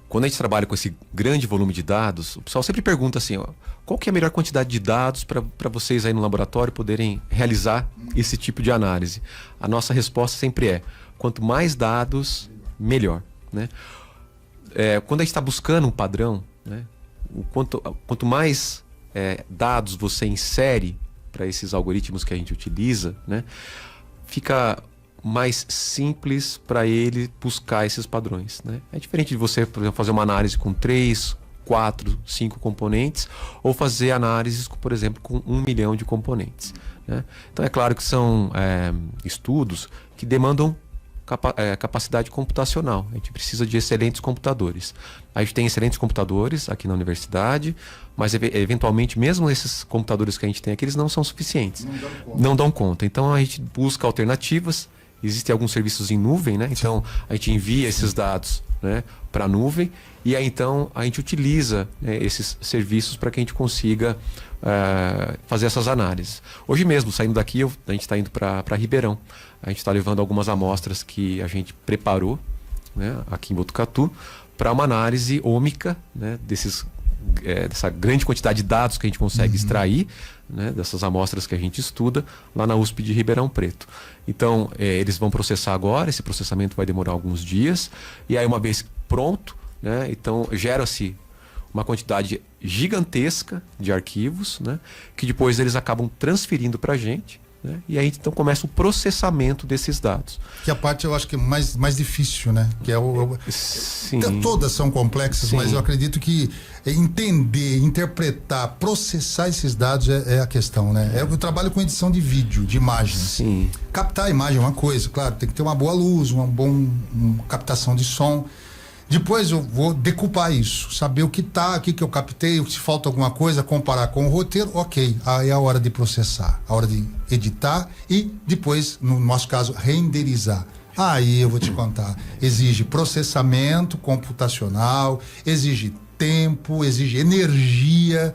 quando a gente trabalha com esse grande volume de dados, o pessoal sempre pergunta assim, qual que é a melhor quantidade de dados para vocês aí no laboratório poderem realizar esse tipo de análise? A nossa resposta sempre é, quanto mais dados, melhor, né? Quando a gente está buscando um padrão, né, quanto mais dados você insere para esses algoritmos que a gente utiliza, né, fica mais simples para ele buscar esses padrões, né? É diferente de você, por exemplo, fazer uma análise com 3, 4, 5 componentes ou fazer análises, por exemplo, com 1 milhão de componentes, né? Então é claro que são estudos que demandam capacidade computacional. A gente precisa de excelentes computadores. A gente tem excelentes computadores aqui na universidade, mas eventualmente mesmo esses computadores que a gente tem aqui, eles não são suficientes. Não dão conta. Então a gente busca alternativas. Existem alguns serviços em nuvem, né? Então a gente envia esses dados, né, para a nuvem e aí então a gente utiliza, né, esses serviços para que a gente consiga fazer essas análises. Hoje mesmo, saindo daqui, a gente está indo para Ribeirão. A gente está levando algumas amostras que a gente preparou, né, aqui em Botucatu para uma análise ômica, né, dessa grande quantidade de dados que a gente consegue extrair, né, dessas amostras que a gente estuda lá na USP de Ribeirão Preto. Então, eles vão processar agora, esse processamento vai demorar alguns dias, e aí uma vez pronto, né, então gera-se uma quantidade gigantesca de arquivos, né, que depois eles acabam transferindo para a gente, né, e aí então começa o processamento desses dados. Que a parte eu acho que é mais difícil, né? Que Sim. Todas são complexas, Sim. mas eu acredito que entender, interpretar, processar esses dados é a questão, né? Eu trabalho com edição de vídeo, de imagens. Sim. Captar a imagem é uma coisa, claro, tem que ter uma boa luz, uma boa captação de som. Depois eu vou decupar isso, saber o que que eu captei, se falta alguma coisa, comparar com o roteiro, ok. Aí é a hora de processar, a hora de editar e depois, no nosso caso, renderizar. Aí eu vou te contar, exige processamento computacional, exige tempo, exige energia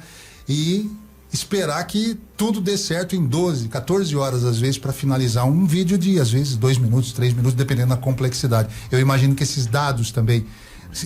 e esperar que tudo dê certo em 12, 14 horas às vezes para finalizar um vídeo de às vezes 2 minutos, 3 minutos, dependendo da complexidade. Eu imagino que esses dados também,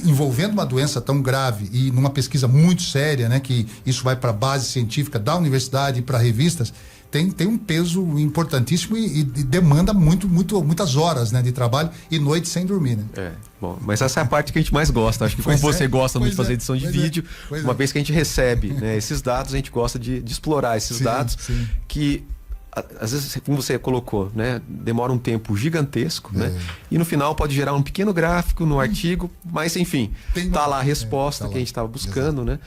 envolvendo uma doença tão grave e numa pesquisa muito séria, né, que isso vai para a base científica da universidade e para revistas, tem um peso importantíssimo e demanda muitas horas, né, de trabalho e noites sem dormir, né? Bom, mas essa é a parte que a gente mais gosta. Acho que como você gosta muito de fazer edição de vídeo, uma vez que a gente recebe, né, esses dados, a gente gosta de explorar esses dados que às vezes, como você colocou, né, demora um tempo gigantesco, né, e no final pode gerar um pequeno gráfico no artigo, mas enfim, tá lá a resposta que a gente estava buscando, né?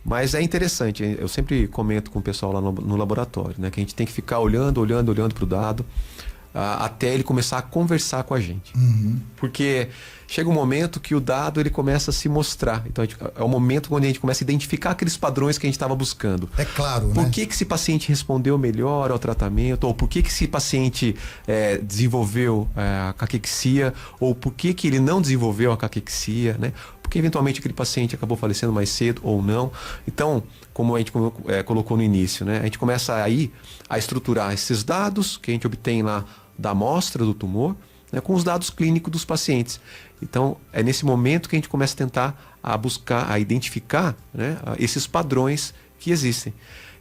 Mas é interessante, eu sempre comento com o pessoal lá no laboratório, né, que a gente tem que ficar olhando para o dado até ele começar a conversar com a gente. Porque chega um momento que o dado ele começa a se mostrar. Então é o momento onde a gente começa a identificar aqueles padrões que a gente estava buscando. É claro, por né? que esse paciente respondeu melhor ao tratamento? Ou por que esse paciente desenvolveu a caquexia? Ou por que ele não desenvolveu a caquexia, né? Porque eventualmente aquele paciente acabou falecendo mais cedo ou não. Então, como a gente colocou no início, né? A gente começa aí a estruturar esses dados que a gente obtém lá da amostra do tumor, né, com os dados clínicos dos pacientes. Então, é nesse momento que a gente começa a tentar a buscar, a identificar, né, esses padrões que existem.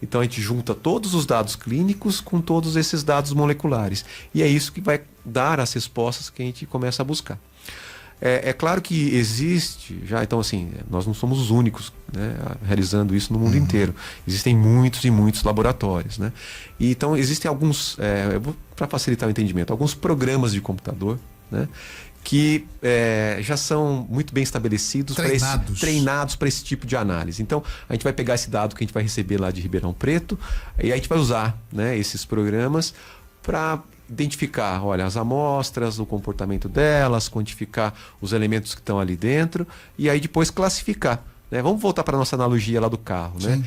Então, a gente junta todos os dados clínicos com todos esses dados moleculares. E é isso que vai dar as respostas que a gente começa a buscar. É claro que existe já, então assim, nós não somos os únicos, né, realizando isso no mundo inteiro. Existem muitos e muitos laboratórios, né? E, então existem alguns, para facilitar o entendimento, alguns programas de computador, né, que já são muito bem estabelecidos, treinados para esse tipo de análise. Então a gente vai pegar esse dado que a gente vai receber lá de Ribeirão Preto e a gente vai usar, né, esses programas para identificar, olha, as amostras, o comportamento delas, quantificar os elementos que estão ali dentro e aí depois classificar, né? Vamos voltar para a nossa analogia lá do carro, né?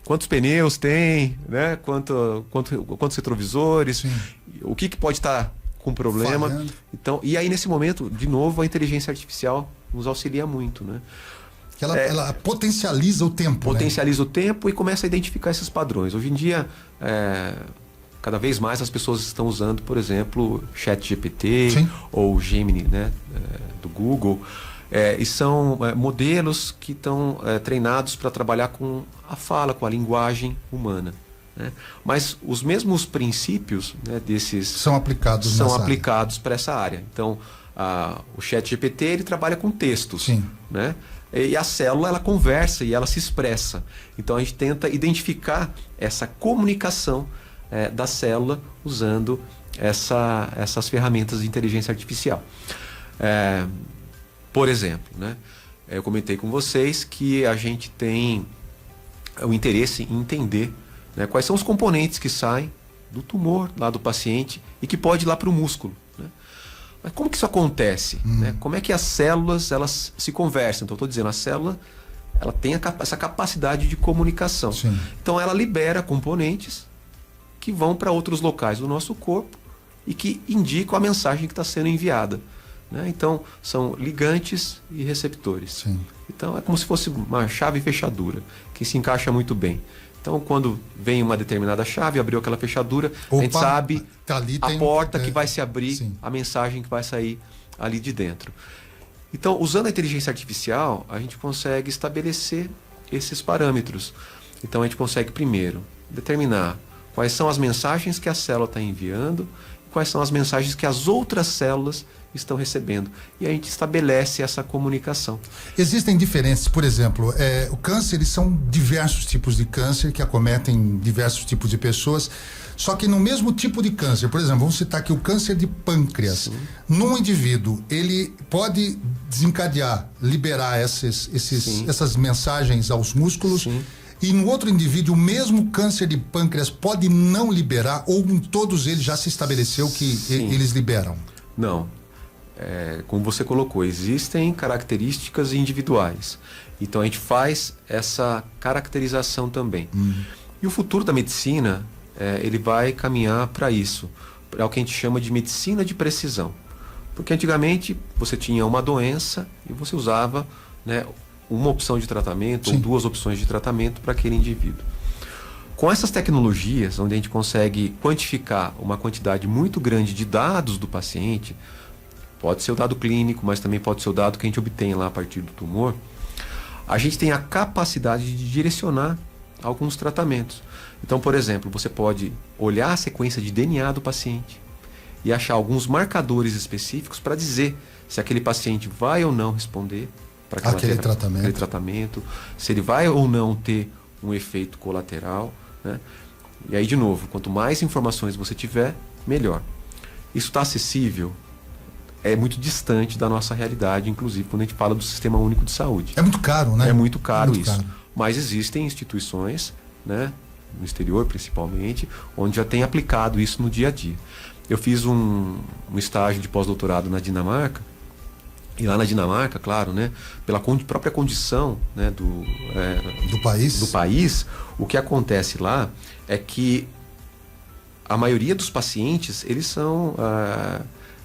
Quantos pneus tem, né? Quantos retrovisores, o que pode estar com problema. Falhando. Então, e aí nesse momento, de novo, a inteligência artificial nos auxilia muito, né? Que ela potencializa o tempo. Potencializa o tempo e começa a identificar esses padrões. Hoje em dia, cada vez mais as pessoas estão usando, por exemplo, ChatGPT ou Gemini, né, do Google. E são modelos que estão treinados para trabalhar com a fala, com a linguagem humana, né? Mas os mesmos princípios, né, desses são aplicados para essa área. Então, o ChatGPT ele trabalha com textos, né? E a célula ela conversa e ela se expressa. Então a gente tenta identificar essa comunicação da célula usando essas ferramentas de inteligência artificial. Por exemplo, né, eu comentei com vocês que a gente tem o interesse em entender, né, quais são os componentes que saem do tumor lá do paciente e que pode ir lá para o músculo, né? Mas como que isso acontece? Né? Como é que as células elas se conversam? Então, eu estou dizendo, a célula ela tem essa capacidade de comunicação. Então, ela libera componentes que vão para outros locais do nosso corpo e que indicam a mensagem que está sendo enviada, né? Então, são ligantes e receptores. Então, é como se fosse uma chave e fechadura, que se encaixa muito bem. Então, quando vem uma determinada chave, abriu aquela fechadura, a gente sabe a porta que vai se abrir, a mensagem que vai sair ali de dentro. Então, usando a inteligência artificial, a gente consegue estabelecer esses parâmetros. Então, a gente consegue, primeiro, determinar quais são as mensagens que a célula está enviando, quais são as mensagens que as outras células estão recebendo. E a gente estabelece essa comunicação. Existem diferenças, por exemplo, o câncer, são diversos tipos de câncer que acometem diversos tipos de pessoas, só que no mesmo tipo de câncer, por exemplo, vamos citar aqui o câncer de pâncreas. Num indivíduo, ele pode desencadear, liberar essas mensagens aos músculos. E no outro indivíduo, o mesmo câncer de pâncreas pode não liberar, ou em todos eles já se estabeleceu que eles liberam? Não. Como você colocou, existem características individuais. Então a gente faz essa caracterização também. E o futuro da medicina, ele vai caminhar para isso. É o que a gente chama de medicina de precisão. Porque antigamente você tinha uma doença e você usava, né, uma opção de tratamento ou duas opções de tratamento para aquele indivíduo. Com essas tecnologias, onde a gente consegue quantificar uma quantidade muito grande de dados do paciente, pode ser o dado clínico, mas também pode ser o dado que a gente obtém lá a partir do tumor, a gente tem a capacidade de direcionar alguns tratamentos. Então, por exemplo, você pode olhar a sequência de DNA do paciente e achar alguns marcadores específicos para dizer se aquele paciente vai ou não responder para aquele tratamento, se ele vai ou não ter um efeito colateral, né? E aí, de novo, quanto mais informações você tiver, melhor. Isso está acessível? É muito distante da nossa realidade, inclusive quando a gente fala do Sistema Único de Saúde. É muito caro, né? É muito caro muito isso. Caro. Mas existem instituições, né, no exterior principalmente, onde já tem aplicado isso no dia a dia. Eu fiz um estágio de pós-doutorado na Dinamarca, e lá na Dinamarca, claro, né, pela própria condição, né, do país, o que acontece lá é que a maioria dos pacientes, eles são,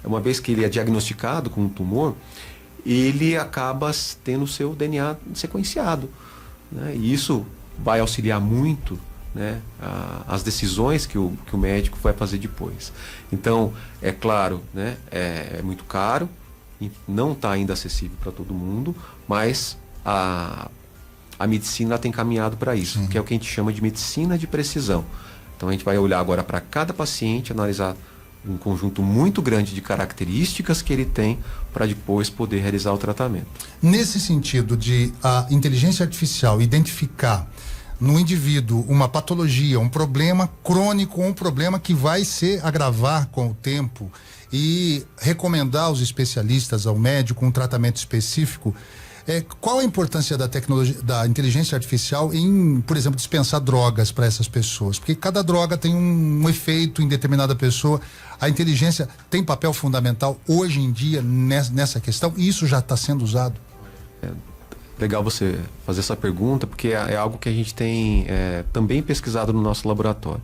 uma vez que ele é diagnosticado com um tumor, ele acaba tendo o seu DNA sequenciado, né, e isso vai auxiliar muito, né, as decisões que o médico vai fazer depois. Então, é claro, né, é muito caro, não está ainda acessível para todo mundo, mas a medicina tem caminhado para isso, que é o que a gente chama de medicina de precisão. Então a gente vai olhar agora para cada paciente, analisar um conjunto muito grande de características que ele tem para depois poder realizar o tratamento. Nesse sentido de a inteligência artificial identificar no indivíduo uma patologia, um problema crônico, um problema que vai se agravar com o tempo e recomendar aos especialistas, ao médico, um tratamento específico, qual a importância da tecnologia, da inteligência artificial em, por exemplo, dispensar drogas para essas pessoas? Porque cada droga tem um efeito em determinada pessoa. A inteligência tem papel fundamental hoje em dia nessa questão, e isso já está sendo usado? Legal você fazer essa pergunta, porque é algo que a gente tem também pesquisado no nosso laboratório.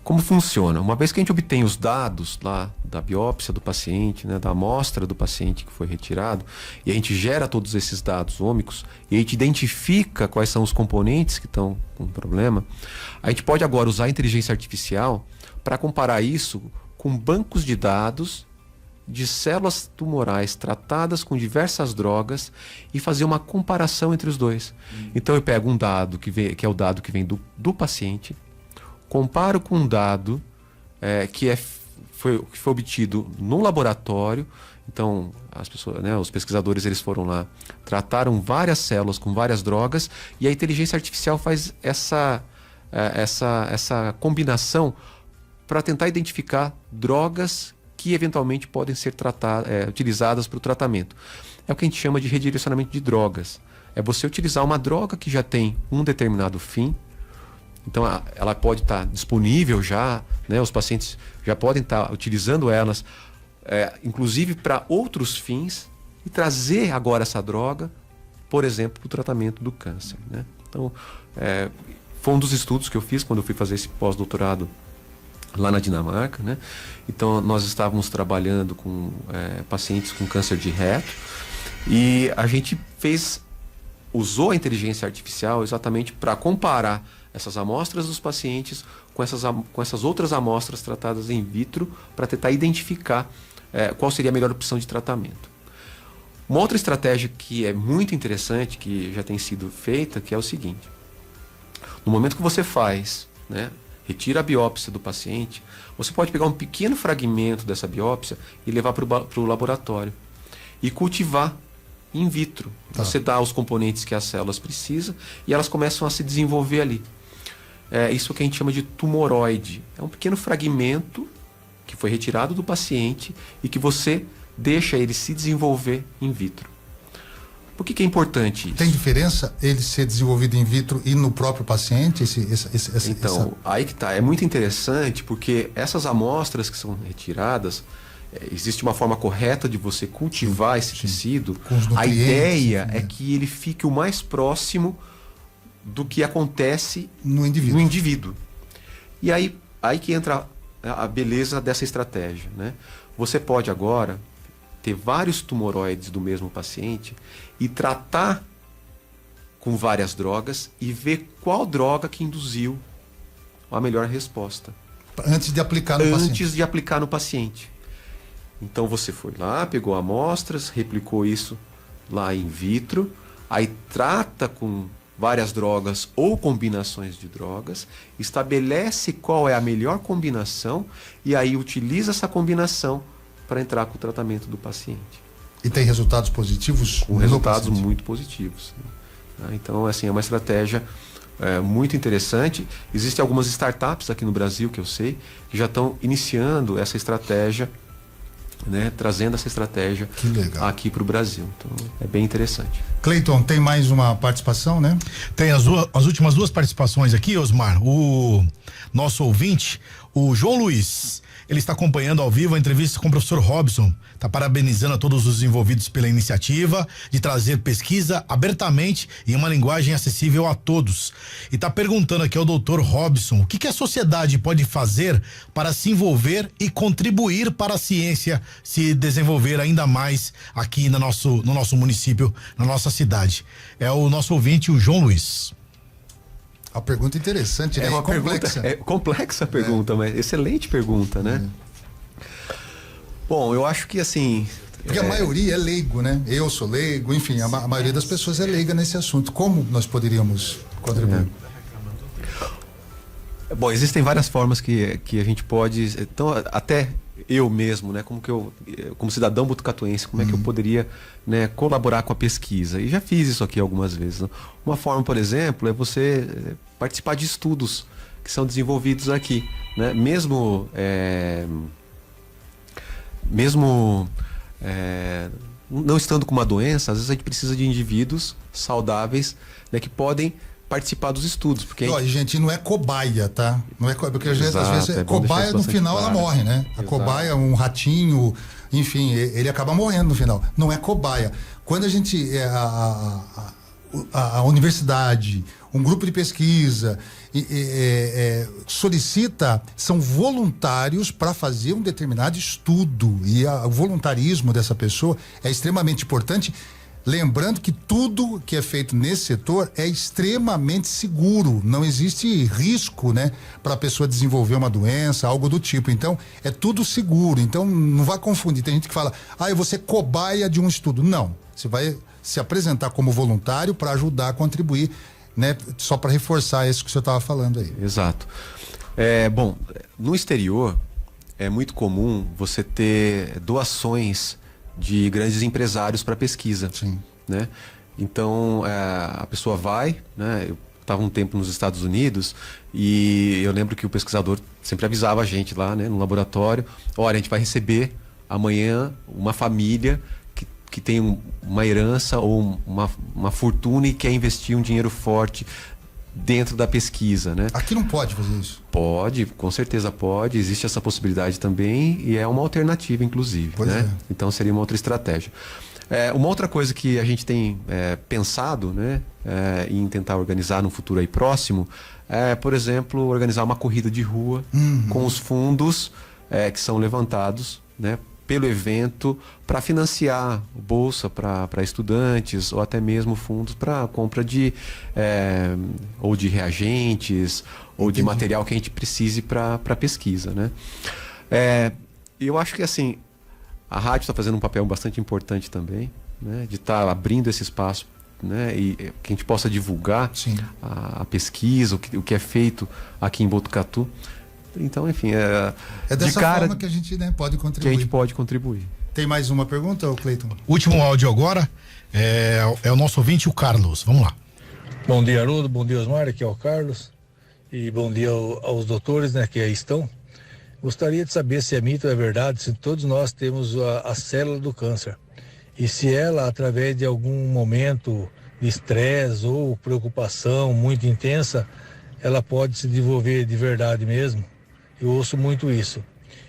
Como funciona? Uma vez que a gente obtém os dados lá da biópsia do paciente, né, da amostra do paciente que foi retirado, e a gente gera todos esses dados ômicos, e a gente identifica quais são os componentes que estão com problema, a gente pode agora usar a inteligência artificial para comparar isso com bancos de dados de células tumorais tratadas com diversas drogas e fazer uma comparação entre os dois. Então eu pego um dado que é o dado que vem do paciente, comparo com um dado que foi obtido no laboratório. Então as pessoas, né, os pesquisadores, eles foram lá, trataram várias células com várias drogas, e a inteligência artificial faz essa combinação para tentar identificar drogas que eventualmente podem ser utilizadas para o tratamento. É o que a gente chama de redirecionamento de drogas. É você utilizar uma droga que já tem um determinado fim. Então ela pode estar disponível já, né? Os pacientes já podem estar utilizando elas, inclusive para outros fins, e trazer agora essa droga, por exemplo, para o tratamento do câncer, né? Então, foi um dos estudos que eu fiz quando eu fui fazer esse pós-doutorado lá na Dinamarca, né? Então nós estávamos trabalhando com pacientes com câncer de reto, e a gente usou a inteligência artificial exatamente para comparar essas amostras dos pacientes com essas outras amostras tratadas in vitro, para tentar identificar qual seria a melhor opção de tratamento. Uma outra estratégia que é muito interessante, que já tem sido feita, que é o seguinte: no momento que você faz, né, retira a biópsia do paciente, você pode pegar um pequeno fragmento dessa biópsia e levar para o laboratório e cultivar in vitro. Tá. Você dá os componentes que as células precisam e elas começam a se desenvolver ali. Isso que a gente chama de tumoroide. É um pequeno fragmento que foi retirado do paciente e que você deixa ele se desenvolver in vitro. Por que é importante isso? Tem diferença ele ser desenvolvido in vitro e no próprio paciente? Aí que tá. É muito interessante, porque essas amostras que são retiradas, existe uma forma correta de você cultivar esse tecido. A ideia é que ele fique o mais próximo do que acontece no indivíduo. E aí que entra a beleza dessa estratégia, né? Você pode agora ter vários tumoroides do mesmo paciente e tratar com várias drogas e ver qual droga que induziu a melhor resposta. Antes de aplicar no paciente. Então você foi lá, pegou amostras, replicou isso lá in vitro, aí trata com várias drogas ou combinações de drogas, estabelece qual é a melhor combinação e aí utiliza essa combinação para entrar com o tratamento do paciente. E tem resultados positivos? Com resultados muito positivos. Então, assim, é uma estratégia muito interessante. Existem algumas startups aqui no Brasil, que eu sei, que já estão iniciando essa estratégia, né, trazendo essa estratégia aqui para o Brasil. Então, é bem interessante. Cleiton, tem mais uma participação, né? Tem as últimas 2 participações aqui, Osmar. O nosso ouvinte, o João Luiz, ele está acompanhando ao vivo a entrevista com o professor Robson. Está parabenizando a todos os envolvidos pela iniciativa de trazer pesquisa abertamente em uma linguagem acessível a todos. E está perguntando aqui ao doutor Robson, o que a sociedade pode fazer para se envolver e contribuir para a ciência se desenvolver ainda mais aqui no nosso município, na nossa cidade. É o nosso ouvinte, o João Luiz. A pergunta interessante, né? É uma complexa. Complexa a pergunta, mas excelente pergunta, né? Bom, eu acho que assim... Porque a maioria é leigo, né? Eu sou leigo, enfim, a maioria das pessoas é leiga nesse assunto. Como nós poderíamos contribuir? Bom, existem várias formas que a gente pode... Então, até eu mesmo, né? Como cidadão botucatuense, como é que eu poderia, né, colaborar com a pesquisa? E já fiz isso aqui algumas vezes. Né? Uma forma, por exemplo, é você participar de estudos que são desenvolvidos aqui, né? Mesmo não estando com uma doença, às vezes a gente precisa de indivíduos saudáveis, né, que podem participar dos estudos. Porque gente, não é cobaia, tá? Não é porque às vezes cobaia no final claro. Ela morre, né? A cobaia, um ratinho, enfim, ele acaba morrendo no final. Não é cobaia. Quando a gente a universidade, um grupo de pesquisa solicita, são voluntários para fazer um determinado estudo, e o voluntarismo dessa pessoa é extremamente importante. Lembrando que tudo que é feito nesse setor é extremamente seguro, não existe risco, né, para a pessoa desenvolver uma doença, algo do tipo. Então, é tudo seguro. Então, não vai confundir. Tem gente que fala, eu vou ser cobaia de um estudo. Não, você vai se apresentar como voluntário para ajudar a contribuir, né, só para reforçar isso que o senhor estava falando aí. Exato. Bom, no exterior é muito comum você ter doações de grandes empresários para pesquisa. Sim. Né? Então, a pessoa vai, né? Eu estava um tempo nos Estados Unidos e eu lembro que o pesquisador sempre avisava a gente lá, né, no laboratório, olha, a gente vai receber amanhã uma família que tem uma herança ou uma fortuna e quer investir um dinheiro forte dentro da pesquisa, né? Aqui não pode fazer isso? Pode, com certeza pode, existe essa possibilidade também e é uma alternativa, inclusive, né? Então seria uma outra estratégia. Uma outra coisa que a gente tem pensado, né, em tentar organizar no futuro aí próximo, por exemplo, organizar uma corrida de rua com os fundos que são levantados, né, pelo evento para financiar bolsa para estudantes ou até mesmo fundos para compra de ou de reagentes ou de material que a gente precise para pesquisa, né? Eu acho que assim a rádio está fazendo um papel bastante importante também, né, de estar abrindo esse espaço, né, e que a gente possa divulgar a pesquisa, o que é feito aqui em Botucatu. Então, enfim, dessa forma que a gente, né, pode contribuir. Que a gente pode contribuir. Tem mais uma pergunta, Cleiton? Último áudio agora é o nosso ouvinte, o Carlos. Vamos lá. Bom dia, Haroldo. Bom dia, Osmar. Aqui é o Carlos. E bom dia aos doutores, né, que aí estão. Gostaria de saber se é mito ou é verdade, se todos nós temos a célula do câncer. E se ela, através de algum momento de estresse ou preocupação muito intensa, ela pode se desenvolver de verdade mesmo. Eu ouço muito isso.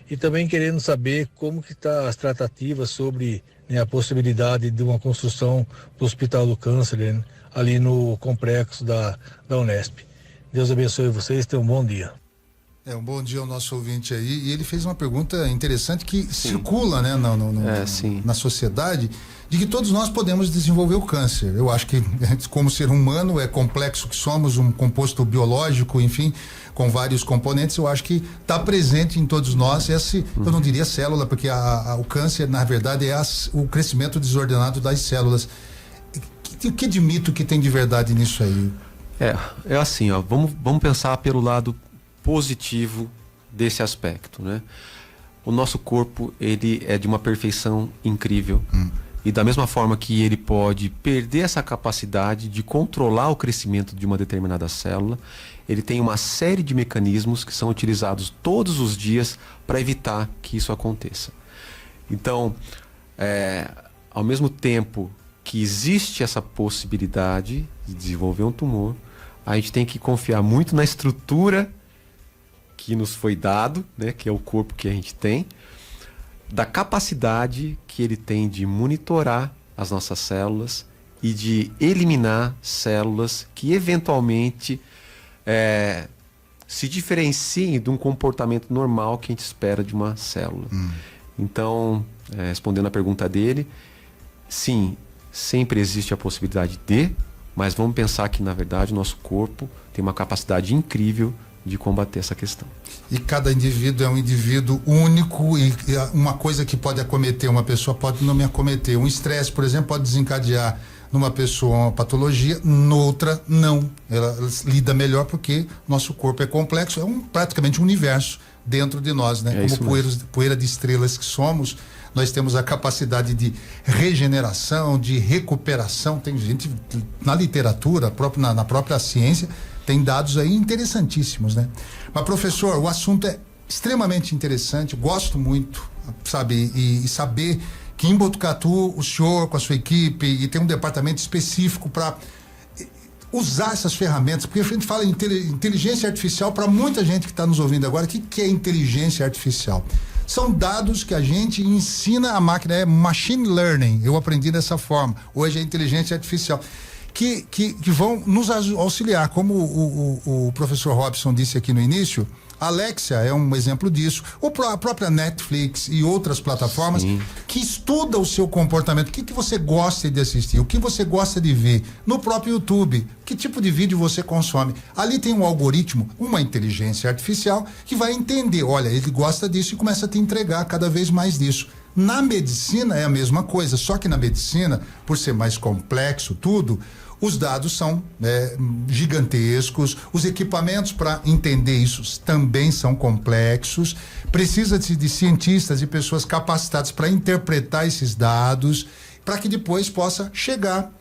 E também querendo saber como que está as tratativas sobre, né, a possibilidade de uma construção do Hospital do Câncer, né, ali no complexo da Unesp. Deus abençoe vocês, tenham um bom dia. Um bom dia ao nosso ouvinte aí. E ele fez uma pergunta interessante que circula, né, na sociedade, de que todos nós podemos desenvolver o câncer. Eu acho que, como ser humano, é complexo que somos, um composto biológico, enfim, com vários componentes. Eu acho que está presente em todos nós eu não diria célula, porque o câncer, na verdade, é o crescimento desordenado das células. que de mito que tem de verdade nisso aí? É assim, ó, vamos pensar pelo lado positivo desse aspecto, né? O nosso corpo, ele é de uma perfeição incrível. E da mesma forma que ele pode perder essa capacidade de controlar o crescimento de uma determinada célula, ele tem uma série de mecanismos que são utilizados todos os dias para evitar que isso aconteça. Então, ao mesmo tempo que existe essa possibilidade de desenvolver um tumor, a gente tem que confiar muito na estrutura que nos foi dado, né, que é o corpo que a gente tem, da capacidade que ele tem de monitorar as nossas células e de eliminar células que eventualmente se diferenciem de um comportamento normal que a gente espera de uma célula. Então, respondendo à pergunta dele, sim, sempre existe a possibilidade mas vamos pensar que, na verdade, o nosso corpo tem uma capacidade incrível de combater essa questão. E cada indivíduo é um indivíduo único e uma coisa que pode acometer uma pessoa pode não me acometer. Um estresse, por exemplo, pode desencadear numa pessoa uma patologia, noutra não. Ela lida melhor porque nosso corpo é complexo, praticamente um universo dentro de nós, né? Como poeira de estrelas que somos, nós temos a capacidade de regeneração, de recuperação. Tem gente na literatura, na própria ciência, tem dados aí interessantíssimos, né? Mas, professor, o assunto é extremamente interessante, gosto muito, sabe, e saber que em Botucatu o senhor com a sua equipe e tem um departamento específico para usar essas ferramentas, porque a gente fala em inteligência artificial. Para muita gente que está nos ouvindo agora, o que é inteligência artificial? São dados que a gente ensina a máquina, é machine learning, eu aprendi dessa forma, hoje é inteligência artificial, que vão nos auxiliar, como o professor Robson disse aqui no início. A Alexia é um exemplo disso. A própria Netflix e outras plataformas que estudam o seu comportamento. O que você gosta de assistir? O que você gosta de ver? No próprio YouTube, que tipo de vídeo você consome? Ali tem um algoritmo, uma inteligência artificial que vai entender, olha, ele gosta disso e começa a te entregar cada vez mais disso. Na medicina é a mesma coisa, só que na medicina, por ser mais complexo tudo, os dados são gigantescos, os equipamentos para entender isso também são complexos, precisa-se de cientistas e pessoas capacitadas para interpretar esses dados, para que depois possa chegar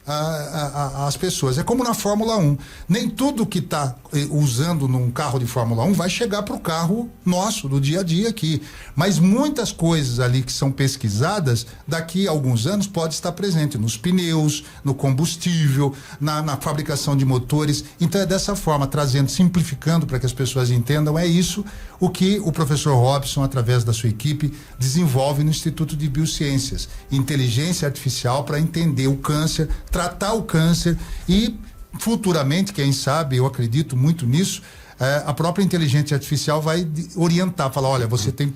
às pessoas. É como na Fórmula 1. Nem tudo que está usando num carro de Fórmula 1 vai chegar para o carro nosso, do dia a dia aqui. Mas muitas coisas ali que são pesquisadas, daqui a alguns anos pode estar presente nos pneus, no combustível, na fabricação de motores. Então é dessa forma, simplificando para que as pessoas entendam, é isso o que o professor Robson, através da sua equipe, desenvolve no Instituto de Biociências. Inteligência artificial para entender o câncer, tratar o câncer e futuramente, quem sabe, eu acredito muito nisso, a própria inteligência artificial vai orientar, falar, olha, você tem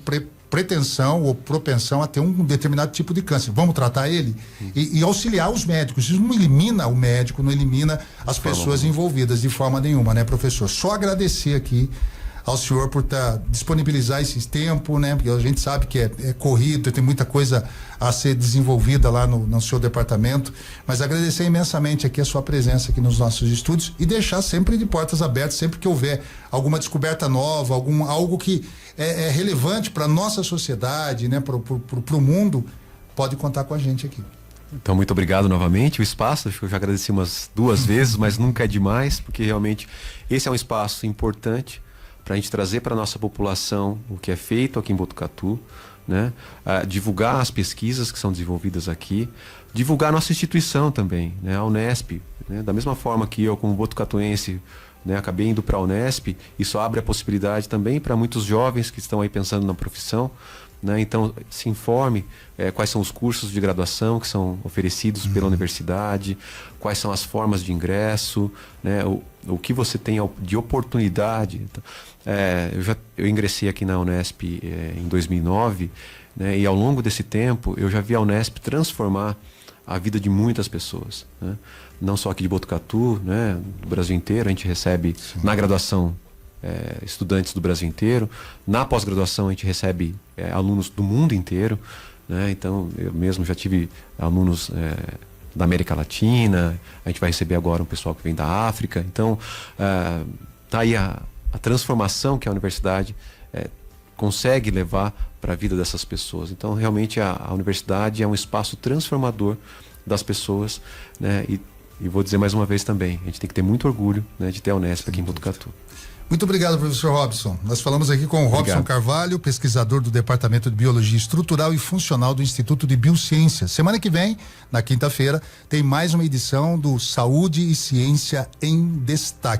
pretensão ou propensão a ter um determinado tipo de câncer, vamos tratar ele e auxiliar os médicos. Isso não elimina o médico, não elimina as pessoas envolvidas de forma nenhuma, né, professor? Só agradecer aqui ao senhor por disponibilizar esse tempo, né? Porque a gente sabe que é corrido, tem muita coisa a ser desenvolvida lá no seu departamento, mas agradecer imensamente aqui a sua presença aqui nos nossos estúdios e deixar sempre de portas abertas, sempre que houver alguma descoberta nova, algo que é relevante para nossa sociedade, né? Pro mundo, pode contar com a gente aqui. Então, muito obrigado novamente. O espaço, acho que eu já agradeci umas 2 vezes, mas nunca é demais, porque realmente esse é um espaço importante para a gente trazer para a nossa população o que é feito aqui em Botucatu, né? Divulgar as pesquisas que são desenvolvidas aqui, divulgar a nossa instituição também, né? A Unesp, né? Da mesma forma que eu, como botucatuense, né, acabei indo para a Unesp, isso abre a possibilidade também para muitos jovens que estão aí pensando na profissão, né? Então, se informe quais são os cursos de graduação que são oferecidos pela universidade, quais são as formas de ingresso, né? O que você tem de oportunidade. Então, eu ingressei aqui na Unesp em 2009, né? E ao longo desse tempo eu já vi a Unesp transformar a vida de muitas pessoas, né? Não só aqui de Botucatu, né? Do Brasil inteiro. A gente recebe na graduação estudantes do Brasil inteiro, na pós-graduação a gente recebe alunos do mundo inteiro, né? Então eu mesmo já tive alunos da América Latina, a gente vai receber agora um pessoal que vem da África. Então, tá aí a transformação que a universidade consegue levar para a vida dessas pessoas. Então, realmente, a universidade é um espaço transformador das pessoas, né? E vou dizer mais uma vez também, a gente tem que ter muito orgulho, né, de ter a Unesp aqui em Botucatu. Muito obrigado, professor Robson. Nós falamos aqui com o Robson Carvalho, pesquisador do Departamento de Biologia Estrutural e Funcional do Instituto de Biociências. Semana que vem, na quinta-feira, tem mais uma edição do Saúde e Ciência em Destaque.